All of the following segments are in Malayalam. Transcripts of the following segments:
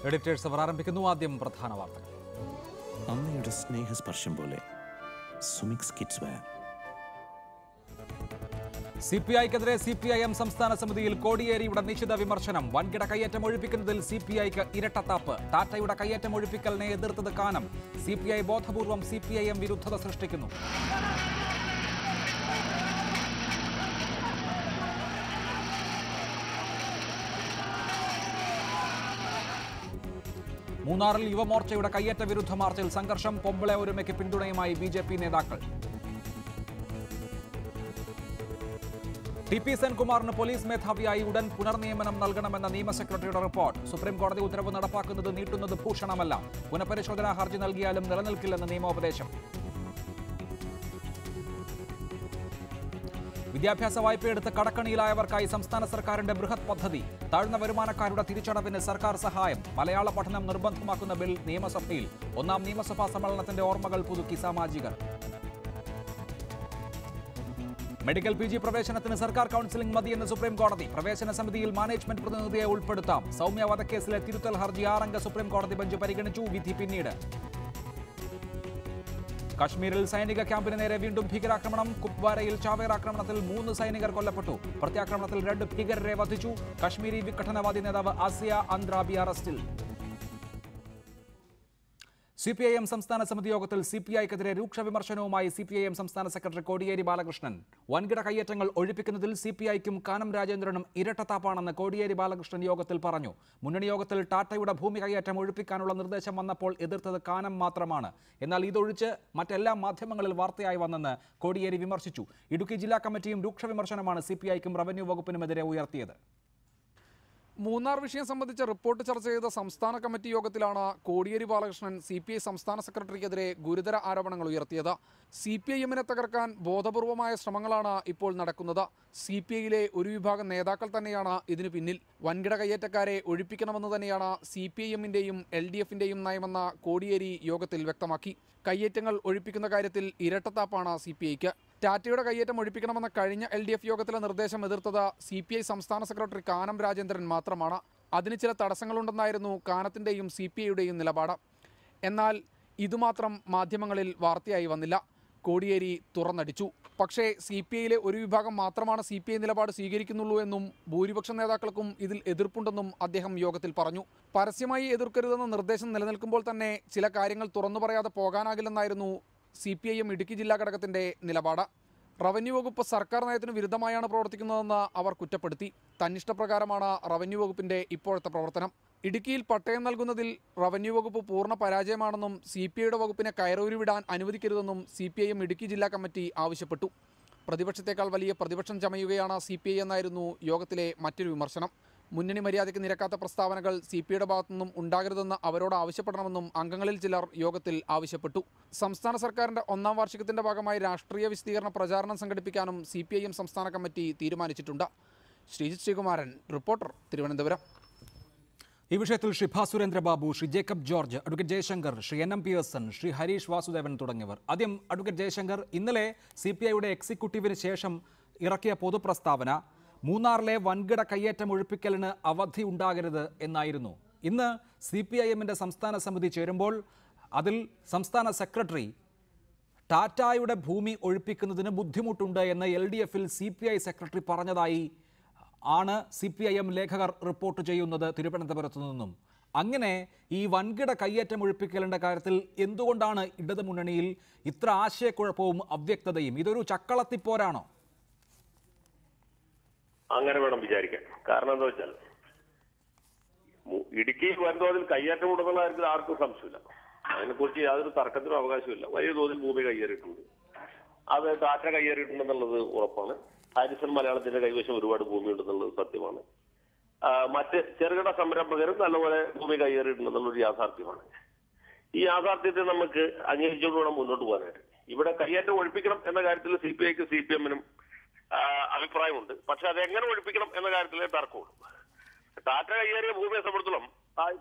എഡിറ്റേഴ്സ് അവർ ആരംഭിക്കുന്നു. ആദ്യം പ്രധാന വാർത്തകൾ. അമ്മയുടെ സ്നേഹസ്പർശം പോലെ സുമിക്സ് കിഡ്സ് വെയർ. സിപിഐക്കെതിരെ സിപിഐഎം സംസ്ഥാന സമിതിയിൽ കോടിയേരിയുടെ നിശിത വിമർശനം. വൻകിട കയ്യേറ്റം ഒഴിപ്പിക്കുന്നതിൽ സിപിഐക്ക് ഇരട്ടത്താപ്പ്. ടാറ്റയുടെ കയ്യേറ്റം ഒഴിപ്പിക്കലിനെ എതിർത്തത് കാനം. സിപിഐ ബോധപൂർവം സിപിഐഎം വിരുദ്ധത സൃഷ്ടിക്കുന്നു. മൂന്നാറിൽ യുവമോർച്ചയുടെ കയ്യേറ്റ വിരുദ്ധ മാർച്ചിൽ സംഘർഷം. പൊമ്പിള ഒരുമയ്ക്ക് പിന്തുണയുമായി ബിജെപി നേതാക്കൾ. ടി പി സെൻകുമാറിന് പോലീസ് മേധാവിയായി ഉടൻ പുനർനിയമനം നൽകണമെന്ന നിയമ സെക്രട്ടറിയുടെ റിപ്പോർട്ട്. സുപ്രീം കോടതി ഉത്തരവ് നടപ്പാക്കുന്നത് നീട്ടുന്നത് ഭൂഷണമല്ല. പുനഃപരിശോധനാ ഹർജി നൽകിയാലും നിലനിൽക്കില്ലെന്ന് നിയമോപദേശം. വിദ്യാഭ്യാസ വായ്പയെടുത്ത് കടക്കണിയിലായവർക്കായി സംസ്ഥാന സർക്കാരിന്റെ ബൃഹത് പദ്ധതി. താഴ്ന്ന വരുമാനക്കാരുടെ തിരിച്ചടവിന് സർക്കാർ സഹായം. മലയാള പഠനം നിർബന്ധമാക്കുന്ന ബിൽ നിയമസഭയിൽ. ഒന്നാം നിയമസഭാ സമ്മേളനത്തിന്റെ ഓർമ്മകൾ പുതുക്കി സാമാജികർ. മെഡിക്കൽ PG പ്രവേശനത്തിന് സർക്കാർ കൌൺസിലിംഗ് മതിയെന്ന് സുപ്രീം കോടതി. പ്രവേശന സമിതിയിൽ മാനേജ്മെന്റ് പ്രതിനിധിയെ ഉൾപ്പെടുത്താം. സൗമ്യ വധക്കേസിലെ തിരുത്തൽ ഹർജി 6 അംഗ സുപ്രീം കോടതി ബെഞ്ച് പരിഗണിച്ചു. വിധി പിന്നീട്. കശ്മീരിൽ സൈനിക ക്യാമ്പിന് നേരെ വീണ്ടും ഭീകരാക്രമണം. കുപ്വാരയിൽ ചാവേർ ആക്രമണത്തിൽ 3 സൈനികർ കൊല്ലപ്പെട്ടു. പ്രത്യാക്രമണത്തിൽ 2 ഭീകരരെ വധിച്ചു. കശ്മീരി വിഘടനവാദി നേതാവ് ആസിയ അന്ദ്രാബി അറസ്റ്റിൽ. സിപിഐഎം സംസ്ഥാന സമിതി യോഗത്തിൽ സിപിഐക്കെതിരെ രൂക്ഷ വിമർശനവുമായി സിപിഐഎം സംസ്ഥാന സെക്രട്ടറി കോടിയേരി ബാലകൃഷ്ണൻ. വൻകിട കയ്യേറ്റങ്ങൾ ഒഴിപ്പിക്കുന്നതിൽ സിപിഐക്കും കാനം രാജേന്ദ്രനും ഇരട്ടത്താപ്പാണെന്ന് കോടിയേരി ബാലകൃഷ്ണൻ യോഗത്തിൽ പറഞ്ഞു. മുന്നണി യോഗത്തിൽ ടാറ്റയുടെ ഭൂമി കയ്യേറ്റം ഒഴിപ്പിക്കാനുള്ള നിർദ്ദേശം വന്നപ്പോൾ എതിർത്തത് കാനം മാത്രമാണ്. എന്നാൽ ഇതൊഴിച്ച് മറ്റെല്ലാ മാധ്യമങ്ങളിൽ വാർത്തയായി വന്നെന്ന് കോടിയേരി വിമർശിച്ചു. ഇടുക്കി ജില്ലാ കമ്മിറ്റിയും രൂക്ഷ വിമർശനമാണ് സിപിഐക്കും റവന്യൂ വകുപ്പിനുമെതിരെ ഉയർത്തിയത്. മൂന്നാർ വിഷയം സംബന്ധിച്ച് റിപ്പോർട്ട് ചർച്ച ചെയ്ത സംസ്ഥാന കമ്മിറ്റി യോഗത്തിലാണ് കോടിയേരി ബാലകൃഷ്ണൻ CPI സംസ്ഥാന സെക്രട്ടറിക്കെതിരെ ഗുരുതര ആരോപണങ്ങൾ ഉയർത്തിയത്. CPIഎമ്മിനെ തകർക്കാൻ ബോധപൂർവമായ ശ്രമങ്ങളാണ് ഇപ്പോൾ നടക്കുന്നത്. CPIയിലെ ഒരു വിഭാഗം നേതാക്കൾ തന്നെയാണ് ഇതിനു പിന്നിൽ. വൻകിട കയ്യേറ്റക്കാരെ ഒഴിപ്പിക്കണമെന്ന് തന്നെയാണ് CPIഎമ്മിൻ്റെയും LDFിൻ്റെയും നയമെന്ന കോടിയേരി യോഗത്തിൽ വ്യക്തമാക്കി. കയ്യേറ്റങ്ങൾ ഒഴിപ്പിക്കുന്ന കാര്യത്തിൽ ഇരട്ടത്താപ്പാണ് CPIക്ക്. ടാറ്റയുടെ കയ്യേറ്റം ഒഴിപ്പിക്കണമെന്ന കഴിഞ്ഞ LDF യോഗത്തിലെ നിർദ്ദേശം എതിർത്തത് CPI സംസ്ഥാന സെക്രട്ടറി കാനം രാജേന്ദ്രൻ മാത്രമാണ്. അതിന് ചില തടസ്സങ്ങളുണ്ടെന്നായിരുന്നു കാനത്തിൻ്റെയും CPIയുടെയും നിലപാട്. എന്നാൽ ഇതുമാത്രം മാധ്യമങ്ങളിൽ വാർത്തയായി വന്നില്ല. കോടിയേരി തുറന്നടിച്ചു. പക്ഷേ CPIയിലെ ഒരു വിഭാഗം മാത്രമാണ് CPI നിലപാട് സ്വീകരിക്കുന്നുള്ളൂ എന്നും ഭൂരിപക്ഷം നേതാക്കൾക്കും ഇതിൽ എതിർപ്പുണ്ടെന്നും അദ്ദേഹം യോഗത്തിൽ പറഞ്ഞു. പരസ്യമായി എതിർക്കരുതെന്ന നിർദ്ദേശം നിലനിൽക്കുമ്പോൾ തന്നെ ചില കാര്യങ്ങൾ തുറന്നു പറയാതെ പോകാനാകില്ലെന്നായിരുന്നു CPIഎം ഇടുക്കി ജില്ലാ ഘടകത്തിൻ്റെ നിലപാട്. റവന്യൂ വകുപ്പ് സർക്കാർ നയത്തിന് വിരുദ്ധമായാണ് പ്രവർത്തിക്കുന്നതെന്ന് അവർ കുറ്റപ്പെടുത്തി. തന്നിഷ്ടപ്രകാരമാണ് റവന്യൂ വകുപ്പിൻ്റെ ഇപ്പോഴത്തെ പ്രവർത്തനം. ഇടുക്കിയിൽ പട്ടയം നൽകുന്നതിൽ റവന്യൂ വകുപ്പ് പൂർണ്ണ പരാജയമാണെന്നും CPIയുടെ വകുപ്പിനെ കയറൂരി വിടാൻ അനുവദിക്കരുതെന്നും CPIഎം ഇടുക്കി ജില്ലാ കമ്മിറ്റി ആവശ്യപ്പെട്ടു. പ്രതിപക്ഷത്തേക്കാൾ വലിയ പ്രതിപക്ഷം ചമയുകയാണ് CPI എന്നായിരുന്നു യോഗത്തിലെ മറ്റൊരു വിമർശനം. മുന്നണി മര്യാദയ്ക്ക് നിരക്കാത്ത പ്രസ്താവനകൾ CPIയുടെ ഭാഗത്തുനിന്നും ഉണ്ടാകരുതെന്ന് അവരോട് ആവശ്യപ്പെടണമെന്നും അംഗങ്ങളിൽ ചിലർ യോഗത്തിൽ ആവശ്യപ്പെട്ടു. സംസ്ഥാന സർക്കാരിൻ്റെ 1ാം വാർഷികത്തിൻ്റെ ഭാഗമായി രാഷ്ട്രീയ വിശദീകരണ പ്രചാരണം സംഘടിപ്പിക്കാനും CPIഎം സംസ്ഥാന കമ്മിറ്റി തീരുമാനിച്ചിട്ടുണ്ട്. ശ്രീജിത് ശ്രീകുമാരൻ, റിപ്പോർട്ടർ, തിരുവനന്തപുരം. ഈ വിഷയത്തിൽ ശ്രീ ഭ Surendra Babu, Shri Jacob George, advocate Jaishankar, Shri NM Pearson, Shri Harish Vasudevan തുടങ്ങിയവർ. ആദ്യം അഡ്വക്കേറ്റ് ജയശങ്കർ, ഇന്നലെ CPIയുടെ എക്സിക്യൂട്ടീവിന് ശേഷം ഇറക്കിയ പൊതുപ്രസ്താവന മൂന്നാറിലെ വൻകിട കയ്യേറ്റം ഒഴിപ്പിക്കലിന് അവധി ഉണ്ടാകരുത് എന്നായിരുന്നു. ഇന്ന് CPIഎമ്മിൻ്റെ സംസ്ഥാന സമിതി ചേരുമ്പോൾ അതിൽ സംസ്ഥാന സെക്രട്ടറി ടാറ്റായുടെ ഭൂമി ഒഴിപ്പിക്കുന്നതിന് ബുദ്ധിമുട്ടുണ്ട് എന്ന് LDFിൽ CPI സെക്രട്ടറി പറഞ്ഞതായി ആണ് CPIഎം ലേഖകർ റിപ്പോർട്ട് ചെയ്യുന്നത് തിരുവനന്തപുരത്തു നിന്നും. അങ്ങനെ ഈ വൻകിട കയ്യേറ്റം ഒഴിപ്പിക്കലിൻ്റെ കാര്യത്തിൽ എന്തുകൊണ്ടാണ് ഇടതുമുന്നണിയിൽ ഇത്ര ആശയക്കുഴപ്പവും അവ്യക്തതയും? ഇതൊരു ചക്കളത്തിപ്പോരാണോ? അങ്ങനെ വേണം വിചാരിക്കാൻ. കാരണം എന്താ വെച്ചാൽ ഇടുക്കിയിൽ വൻതോതിൽ കയ്യേറ്റം ഉണ്ടെന്നുള്ള കാര്യത്തിൽ ആർക്കും സംശയമില്ല. അതിനെക്കുറിച്ച് യാതൊരു തർക്കത്തിനും അവകാശമില്ല. വലിയ തോതിൽ ഭൂമി കയ്യേറിയിട്ടുണ്ട്. അത് ടാറ്റ കയ്യേറിയിട്ടുണ്ടെന്നുള്ളത് ഉറപ്പാണ്. ഹാരിസൺ മലയാളത്തിന്റെ കൈവശം ഒരുപാട് ഭൂമി ഉണ്ടെന്നുള്ളത് സത്യമാണ്. മറ്റ് ചെറുകിട സംരംഭകരും നല്ലപോലെ ഭൂമി കയ്യേറിയിട്ടുണ്ടെന്നുള്ളൊരു യാഥാർത്ഥ്യമാണ്. ഈ യാഥാർത്ഥ്യത്തെ നമുക്ക് അംഗീകരിച്ചുകൊണ്ട് വേണം മുന്നോട്ട് പോകാനായിട്ട്. ഇവിടെ കയ്യേറ്റം ഒഴിപ്പിക്കണം എന്ന കാര്യത്തിൽ CPIക്കും CPIഎമ്മിനും അഭിപ്രായമുണ്ട്. പക്ഷെ അതെങ്ങനെ ഒഴിപ്പിക്കണം എന്ന കാര്യത്തിലേ തർക്കമുള്ളൂ. ടാറ്റ കയ്യേറിയ ഭൂമിയെ സംബന്ധിച്ചിടത്തോളം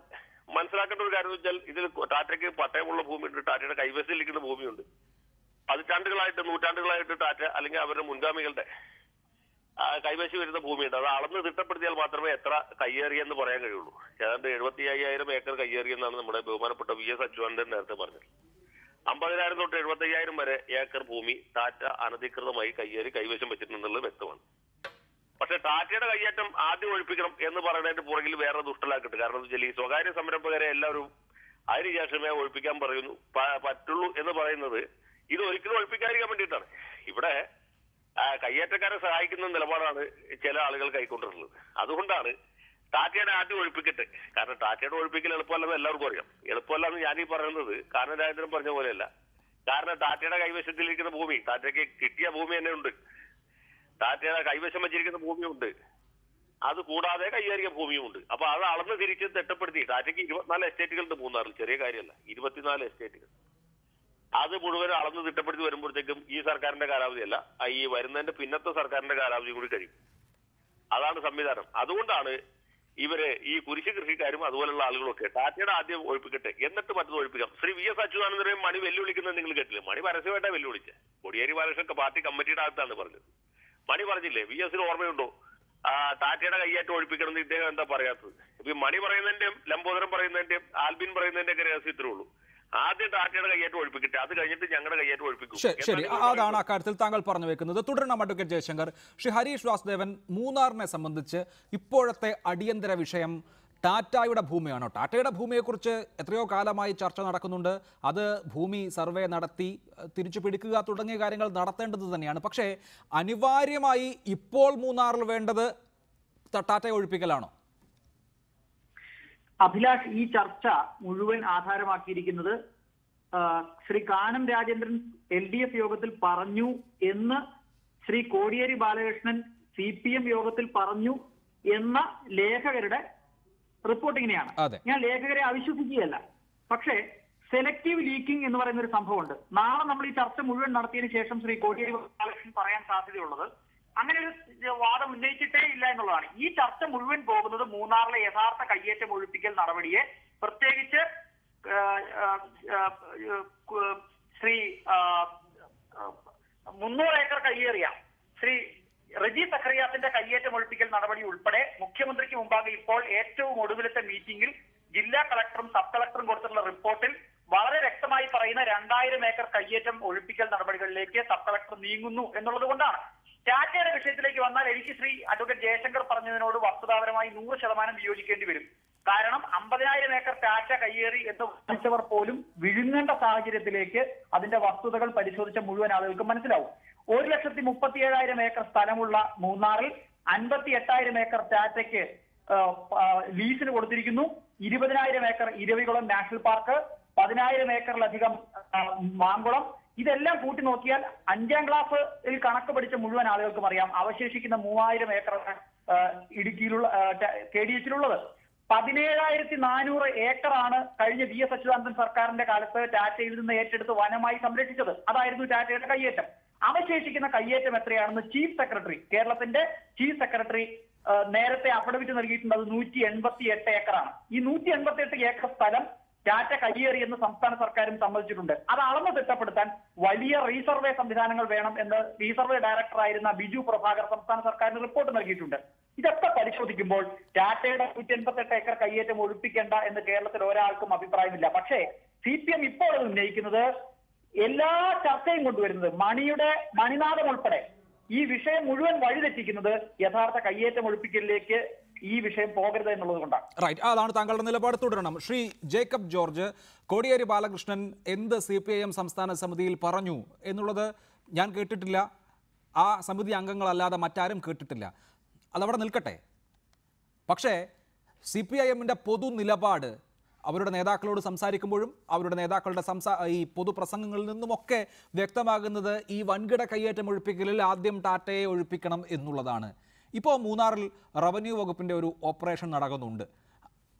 മനസ്സിലാക്കേണ്ട ഒരു കാര്യം എന്ന് വെച്ചാൽ ഇതിൽ ടാറ്റയ്ക്ക് പട്ടയമുള്ള ഭൂമിയുണ്ട്, ടാറ്റയുടെ കൈവശത്തിലിരിക്കുന്ന ഭൂമിയുണ്ട്. പതിറ്റാണ്ടുകളായിട്ട് നൂറ്റാണ്ടുകളായിട്ട് ടാറ്റ അല്ലെങ്കിൽ അവരുടെ മുൻഗാമികളുടെ കൈവശം വരുന്ന ഭൂമിയുണ്ട്. അത് അളന്ന് തിട്ടപ്പെടുത്തിയാൽ മാത്രമേ എത്ര കയ്യേറിയെന്ന് പറയാൻ കഴിയുള്ളൂ. ഏതാണ്ട് 75,000 ഏക്കർ കയ്യേറിയെന്നാണ് നമ്മുടെ ബഹുമാനപ്പെട്ട VS അച്യുതാനന്ദൻ നേരത്തെ പറഞ്ഞത്. 50,000 തൊട്ട് 75,000 വരെ ഏക്കർ ഭൂമി ടാറ്റ അനധികൃതമായി കയ്യേറി കൈവശം വെച്ചിട്ടുണ്ടെന്നുള്ളത് വ്യക്തമാണ്. പക്ഷെ ടാറ്റയുടെ കയ്യേറ്റം ആദ്യം ഒഴിപ്പിക്കണം എന്ന് പറയുന്നതിന്റെ പുറകിൽ വേറെ ദുഷ്ടലാക്കിട്ട്. കാരണം എന്താ വെച്ചാൽ ഈ സ്വകാര്യ സംരംഭകരെ എല്ലാവരും അതിനുശേഷമേ ഒഴിപ്പിക്കാൻ പറ്റുള്ളൂ എന്ന് പറയുന്നത് ഇത് ഒരിക്കലും ഒഴിപ്പിക്കാതിരിക്കാൻ വേണ്ടിയിട്ടാണ്. ഇവിടെ കയ്യേറ്റക്കാരെ സഹായിക്കുന്ന നിലപാടാണ് ചില ആളുകൾ കൈക്കൊണ്ടിട്ടുള്ളത്. അതുകൊണ്ടാണ് ടാറ്റയുടെ ആദ്യം ഒഴിപ്പിക്കട്ടെ. കാരണം ടാറ്റയുടെ ഒഴിപ്പിക്കൽ എളുപ്പമല്ലെന്ന് എല്ലാവർക്കും അറിയാം. എളുപ്പമല്ലെന്ന് ഞാനീ പറയുന്നത് കാനൻ രാജേന്ദ്രൻ പറഞ്ഞ പോലെയല്ല. കാരണം ടാറ്റയുടെ കൈവശത്തിലിരിക്കുന്ന ഭൂമി, ടാറ്റയ്ക്ക് കിട്ടിയ ഭൂമി തന്നെ ഉണ്ട്, ടാറ്റയുടെ കൈവശം വെച്ചിരിക്കുന്ന ഭൂമിയുണ്ട്, അത് കൂടാതെ കയ്യേറിയ ഭൂമിയുമുണ്ട്. അപ്പൊ അത് അളന്ന് തിരിച്ച് തിട്ടപ്പെടുത്തി ടാറ്റയ്ക്ക് 24 എസ്റ്റേറ്റുകളുണ്ട് മൂന്നാറിൽ. ചെറിയ കാര്യമല്ല, 24 എസ്റ്റേറ്റുകൾ. അത് മുഴുവൻ അളന്ന് തിട്ടപ്പെടുത്തി വരുമ്പോഴത്തേക്കും ഈ സർക്കാരിന്റെ കാലാവധിയല്ല, ഈ വരുന്നതിന്റെ പിന്നത്തെ സർക്കാരിന്റെ കാലാവധി കൂടി കഴിയും. അതാണ് സംവിധാനം. അതുകൊണ്ടാണ് ഇവര് ഈ കുരിശ് കൃഷിക്കാരും അതുപോലുള്ള ആളുകളൊക്കെ ടാറ്റയുടെ ആദ്യം ഒഴിപ്പിക്കട്ടെ, എന്നിട്ട് മറ്റത് ഒഴിപ്പിക്കാം. ശ്രീ VS അച്യുതാനന്ദനെയും മണി വെല്ലുവിളിക്കുന്നത് നിങ്ങൾ കേട്ടില്ലേ? മണി പരസ്യമായിട്ടാണ് വെല്ലുവിളിച്ചത്. കോടിയേരി ബാലകൃഷ്ണൻ പാർട്ടി കമ്മിറ്റിയുടെ അകത്താണ് പറഞ്ഞത്. മണി പറഞ്ഞില്ലേ? VSന് ഓർമ്മയുണ്ടോ ടാറ്റയുടെ കയ്യേറ്റം ഒഴിപ്പിക്കണം? ഇദ്ദേഹം എന്താ പറയാത്തത്? ഇപ്പൊ ഈ മണി പറയുന്നതിന്റെയും ലംബോദരൻ പറയുന്നതിന്റെയും ആൽബിൻ പറയുന്നതിന്റെ ഒക്കെ രഹസ്യം ഇത്രേ ഉള്ളൂ. ആദ്യം ടാറ്റയുടെ കയ്യേറ്റം ഒഴിപ്പിക്കട്ടെ, അത് കഴിഞ്ഞിട്ട് ഞങ്ങളുടെ കയ്യേറ്റം ഒഴിപ്പിക്കും. ശരി, അതാണ് അക്കാര്യത്തിൽ താങ്കൾ പറഞ്ഞു വെക്കുന്നത്. തുടരണം അഡ്വക്കേറ്റ് ജയശങ്കർ. ശ്രീ ഹരീഷ് വാസുദേവൻ, മൂന്നാറിനെ സംബന്ധിച്ച് ഇപ്പോഴത്തെ അടിയന്തര വിഷയം ടാറ്റയുടെ ഭൂമിയാണോ? ടാറ്റയുടെ ഭൂമിയെക്കുറിച്ച് എത്രയോ കാലമായി ചർച്ച നടക്കുന്നുണ്ട്. അത് ഭൂമി സർവേ നടത്തി തിരിച്ചു പിടിക്കുക തുടങ്ങിയ കാര്യങ്ങൾ നടത്തേണ്ടത് തന്നെയാണ്. പക്ഷേ അനിവാര്യമായി ഇപ്പോൾ മൂന്നാറിൽ വേണ്ടത് ടാറ്റയെ ഒഴിപ്പിക്കലാണോ? അഭിലാഷ്, ഈ ചർച്ച മുഴുവൻ ആധാരമാക്കിയിരിക്കുന്നത് ശ്രീ കാനം രാജേന്ദ്രൻ LDF യോഗത്തിൽ പറഞ്ഞു എന്ന് ശ്രീ കോടിയേരി ബാലകൃഷ്ണൻ CPM യോഗത്തിൽ പറഞ്ഞു എന്ന ലേഖകരുടെ റിപ്പോർട്ടിങ്ങിനെയാണ്. ഞാൻ ലേഖകരെ അവിശ്വസിക്കുകയല്ല. പക്ഷേ സെലക്റ്റീവ് ലീക്കിംഗ് എന്ന് പറയുന്ന ഒരു സംഭവമുണ്ട്. നാളെ നമ്മൾ ഈ ചർച്ച മുഴുവൻ നടത്തിയതിനു ശേഷം ശ്രീ കോടിയേരി ബാലകൃഷ്ണൻ പറയാൻ സാധ്യതയുള്ളത് അങ്ങനെ ഒരു വാദം ഉന്നയിച്ചിട്ടേ ഇല്ല എന്നുള്ളതാണ്. ഈ ചർച്ച മുഴുവൻ പോകുന്നത് മൂന്നാറിലെ യഥാർത്ഥ കയ്യേറ്റം ഒഴിപ്പിക്കൽ നടപടിയെ, പ്രത്യേകിച്ച് ശ്രീ 300 ഏക്കർ കയ്യേറിയ ശ്രീ റജി സക്കറിയാസിന്റെ കയ്യേറ്റം ഒഴിപ്പിക്കൽ നടപടി ഉൾപ്പെടെ മുഖ്യമന്ത്രിക്ക് മുമ്പാകെ ഇപ്പോൾ ഏറ്റവും ഒടുവിലത്തെ മീറ്റിംഗിൽ ജില്ലാ കളക്ടറും സബ് കളക്ടറും കൊടുത്തിട്ടുള്ള റിപ്പോർട്ടിൽ വളരെ വ്യക്തമായി പറയുന്ന 2000 ഏക്കർ കയ്യേറ്റം ഒഴിപ്പിക്കൽ നടപടികളിലേക്ക് സബ് കളക്ടർ നീങ്ങുന്നു എന്നുള്ളത് കൊണ്ടാണ്. ടാറ്റയുടെ വിഷയത്തിലേക്ക് വന്നാൽ എനിക്ക് ശ്രീ അഡ്വക്കേറ്റ് ജയശങ്കർ പറഞ്ഞതിനോട് വസ്തുതാപരമായി 100% വിയോജിക്കേണ്ടി വരും. കാരണം 50,000 ഏക്കർ ടാറ്റ കയ്യേറി എന്ന് വാദിച്ചവർ പോലും വിഴുങ്ങേണ്ട സാഹചര്യത്തിലേക്ക് അതിന്റെ വസ്തുതകൾ പരിശോധിച്ച മുഴുവൻ ആളുകൾക്കും മനസ്സിലാവും. 1,37,000 ഏക്കർ സ്ഥലമുള്ള മൂന്നാറിൽ 58,000 ഏക്കർ ടാറ്റയ്ക്ക് ലീസിന് കൊടുത്തിരിക്കുന്നു. 20,000 ഏക്കർ ഇരവികുളം നാഷണൽ പാർക്ക്, 10,000 ഏക്കറിലധികം മാങ്കുളം. ഇതെല്ലാം കൂട്ടി നോക്കിയാൽ 5ാം ക്ലാസ്സിൽ കണക്ക് പഠിച്ച മുഴുവൻ ആളുകൾക്കും അറിയാം അവശേഷിക്കുന്ന 3,000 ഏക്കർ ഇടുക്കിയിലുള്ള KDH-ലുള്ളത്. 17,400 ഏക്കറാണ് കഴിഞ്ഞ VS അച്യുതാനന്ദൻ സർക്കാരിന്റെ കാലത്ത് ടാറ്റയിൽ നിന്ന് ഏറ്റെടുത്ത് വനമായി സംരക്ഷിച്ചത്. അതായിരുന്നു ടാറ്റയുടെ കയ്യേറ്റം. അവശേഷിക്കുന്ന കയ്യേറ്റം എത്രയാണെന്ന് ചീഫ് സെക്രട്ടറി, കേരളത്തിന്റെ ചീഫ് സെക്രട്ടറി നേരത്തെ അഫിഡവിറ്റ് നൽകിയിട്ടുണ്ട്. അത് 188 ഏക്കറാണ്. ഈ 188 ഏക്കർ സ്ഥലം ടാറ്റ കയ്യേറി എന്ന് സംസ്ഥാന സർക്കാരും സമ്മതിച്ചിട്ടുണ്ട്. അത് അളന്ന് തിട്ടപ്പെടുത്താൻ വലിയ റീസർവേ സംവിധാനങ്ങൾ വേണം എന്ന് റീസർവേ ഡയറക്ടറായിരുന്ന ബിജു പ്രഭാകർ സംസ്ഥാന സർക്കാരിന് റിപ്പോർട്ട് നൽകിയിട്ടുണ്ട്. ഇതൊക്കെ പരിശോധിക്കുമ്പോൾ ടാറ്റയുടെ 188 ഏക്കർ കയ്യേറ്റം ഒഴിപ്പിക്കേണ്ട എന്ന് കേരളത്തിൽ ഒരാൾക്കും അഭിപ്രായമില്ല. പക്ഷേ CPM ഇപ്പോൾ അത് ഉന്നയിക്കുന്നത് എല്ലാ ചർച്ചയും കൊണ്ടുവരുന്നത് മണിനാഥം ഉൾപ്പെടെ ഈ വിഷയം മുഴുവൻ വഴിതെറ്റിക്കുന്നത് യഥാർത്ഥ കയ്യേറ്റം ഒഴിപ്പിക്കലിലേക്ക് ഈ വിഷയം പോകരുത് എന്നുള്ളത് കൊണ്ടാണ്. റൈറ്റ്, അതാണ് താങ്കളുടെ നിലപാട്. തുടരണം. ശ്രീ ജേക്കബ് ജോർജ്, കോടിയേരി ബാലകൃഷ്ണൻ എന്ത് CPIM സംസ്ഥാന സമിതിയിൽ പറഞ്ഞു എന്നുള്ളത് ഞാൻ കേട്ടിട്ടില്ല. ആ സമിതി അംഗങ്ങളല്ലാതെ മറ്റാരും കേട്ടിട്ടില്ല. അതവിടെ നിൽക്കട്ടെ. പക്ഷേ CPIM-ന്റെ പൊതു നിലപാട് അവരുടെ നേതാക്കളോട് സംസാരിക്കുമ്പോഴും അവരുടെ നേതാക്കളുടെ ഈ പൊതുപ്രസംഗങ്ങളിൽ നിന്നുമൊക്കെ വ്യക്തമാകുന്നത് ഈ വൻകിട കയ്യേറ്റം ഒഴിപ്പിക്കലിൽ ആദ്യം ടാറ്റയെ ഒഴിപ്പിക്കണം എന്നുള്ളതാണ്. ഇപ്പോൾ മൂന്നാറിൽ റവന്യൂ വകുപ്പിൻ്റെ ഒരു ഓപ്പറേഷൻ നടക്കുന്നുണ്ട്.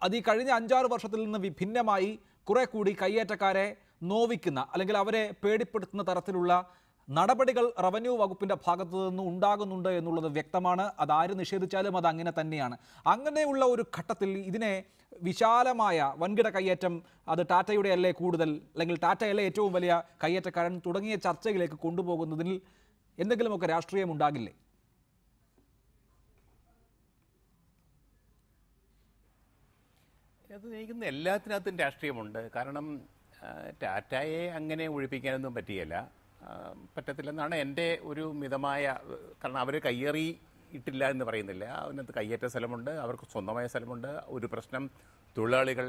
അത് ഈ കഴിഞ്ഞ 5-6 വർഷത്തിൽ നിന്ന് വിഭിന്നമായി കുറെ കൂടി കയ്യേറ്റക്കാരെ നോവിക്കുന്ന അല്ലെങ്കിൽ അവരെ പേടിപ്പെടുത്തുന്ന തരത്തിലുള്ള നടപടികൾ റവന്യൂ വകുപ്പിൻ്റെ ഭാഗത്തു നിന്ന് ഉണ്ടാകുന്നുണ്ട് എന്നുള്ളത് വ്യക്തമാണ്. അതാര് നിഷേധിച്ചാലും അത് അങ്ങനെ തന്നെയാണ്. അങ്ങനെയുള്ള ഒരു ഘട്ടത്തിൽ ഇതിനെ വിശാലമായ വൻകിട കയ്യേറ്റം അത് ടാറ്റയുടെ അല്ലേ കൂടുതൽ, അല്ലെങ്കിൽ ടാറ്റയല്ലേ ഏറ്റവും വലിയ കയ്യേറ്റക്കാരൻ തുടങ്ങിയ ചർച്ചയിലേക്ക് കൊണ്ടുപോകുന്നതിൽ എന്തെങ്കിലുമൊക്കെ രാഷ്ട്രീയം ഉണ്ടാകില്ലേ? അത് എനിക്കൊന്ന് എല്ലാത്തിനകത്തും രാഷ്ട്രീയമുണ്ട്. കാരണം ടാറ്റയെ അങ്ങനെ ഒഴിപ്പിക്കാനൊന്നും പറ്റിയല്ല, പറ്റത്തില്ലെന്നാണ് എൻ്റെ ഒരു മിതമായ. കാരണം അവർ കയ്യേറി ഇട്ടില്ല എന്ന് പറയുന്നില്ല, അതിനകത്ത് കയ്യേറ്റ സ്ഥലമുണ്ട്, അവർക്ക് സ്വന്തമായ സ്ഥലമുണ്ട്. ഒരു പ്രശ്നം, തൊഴിലാളികൾ,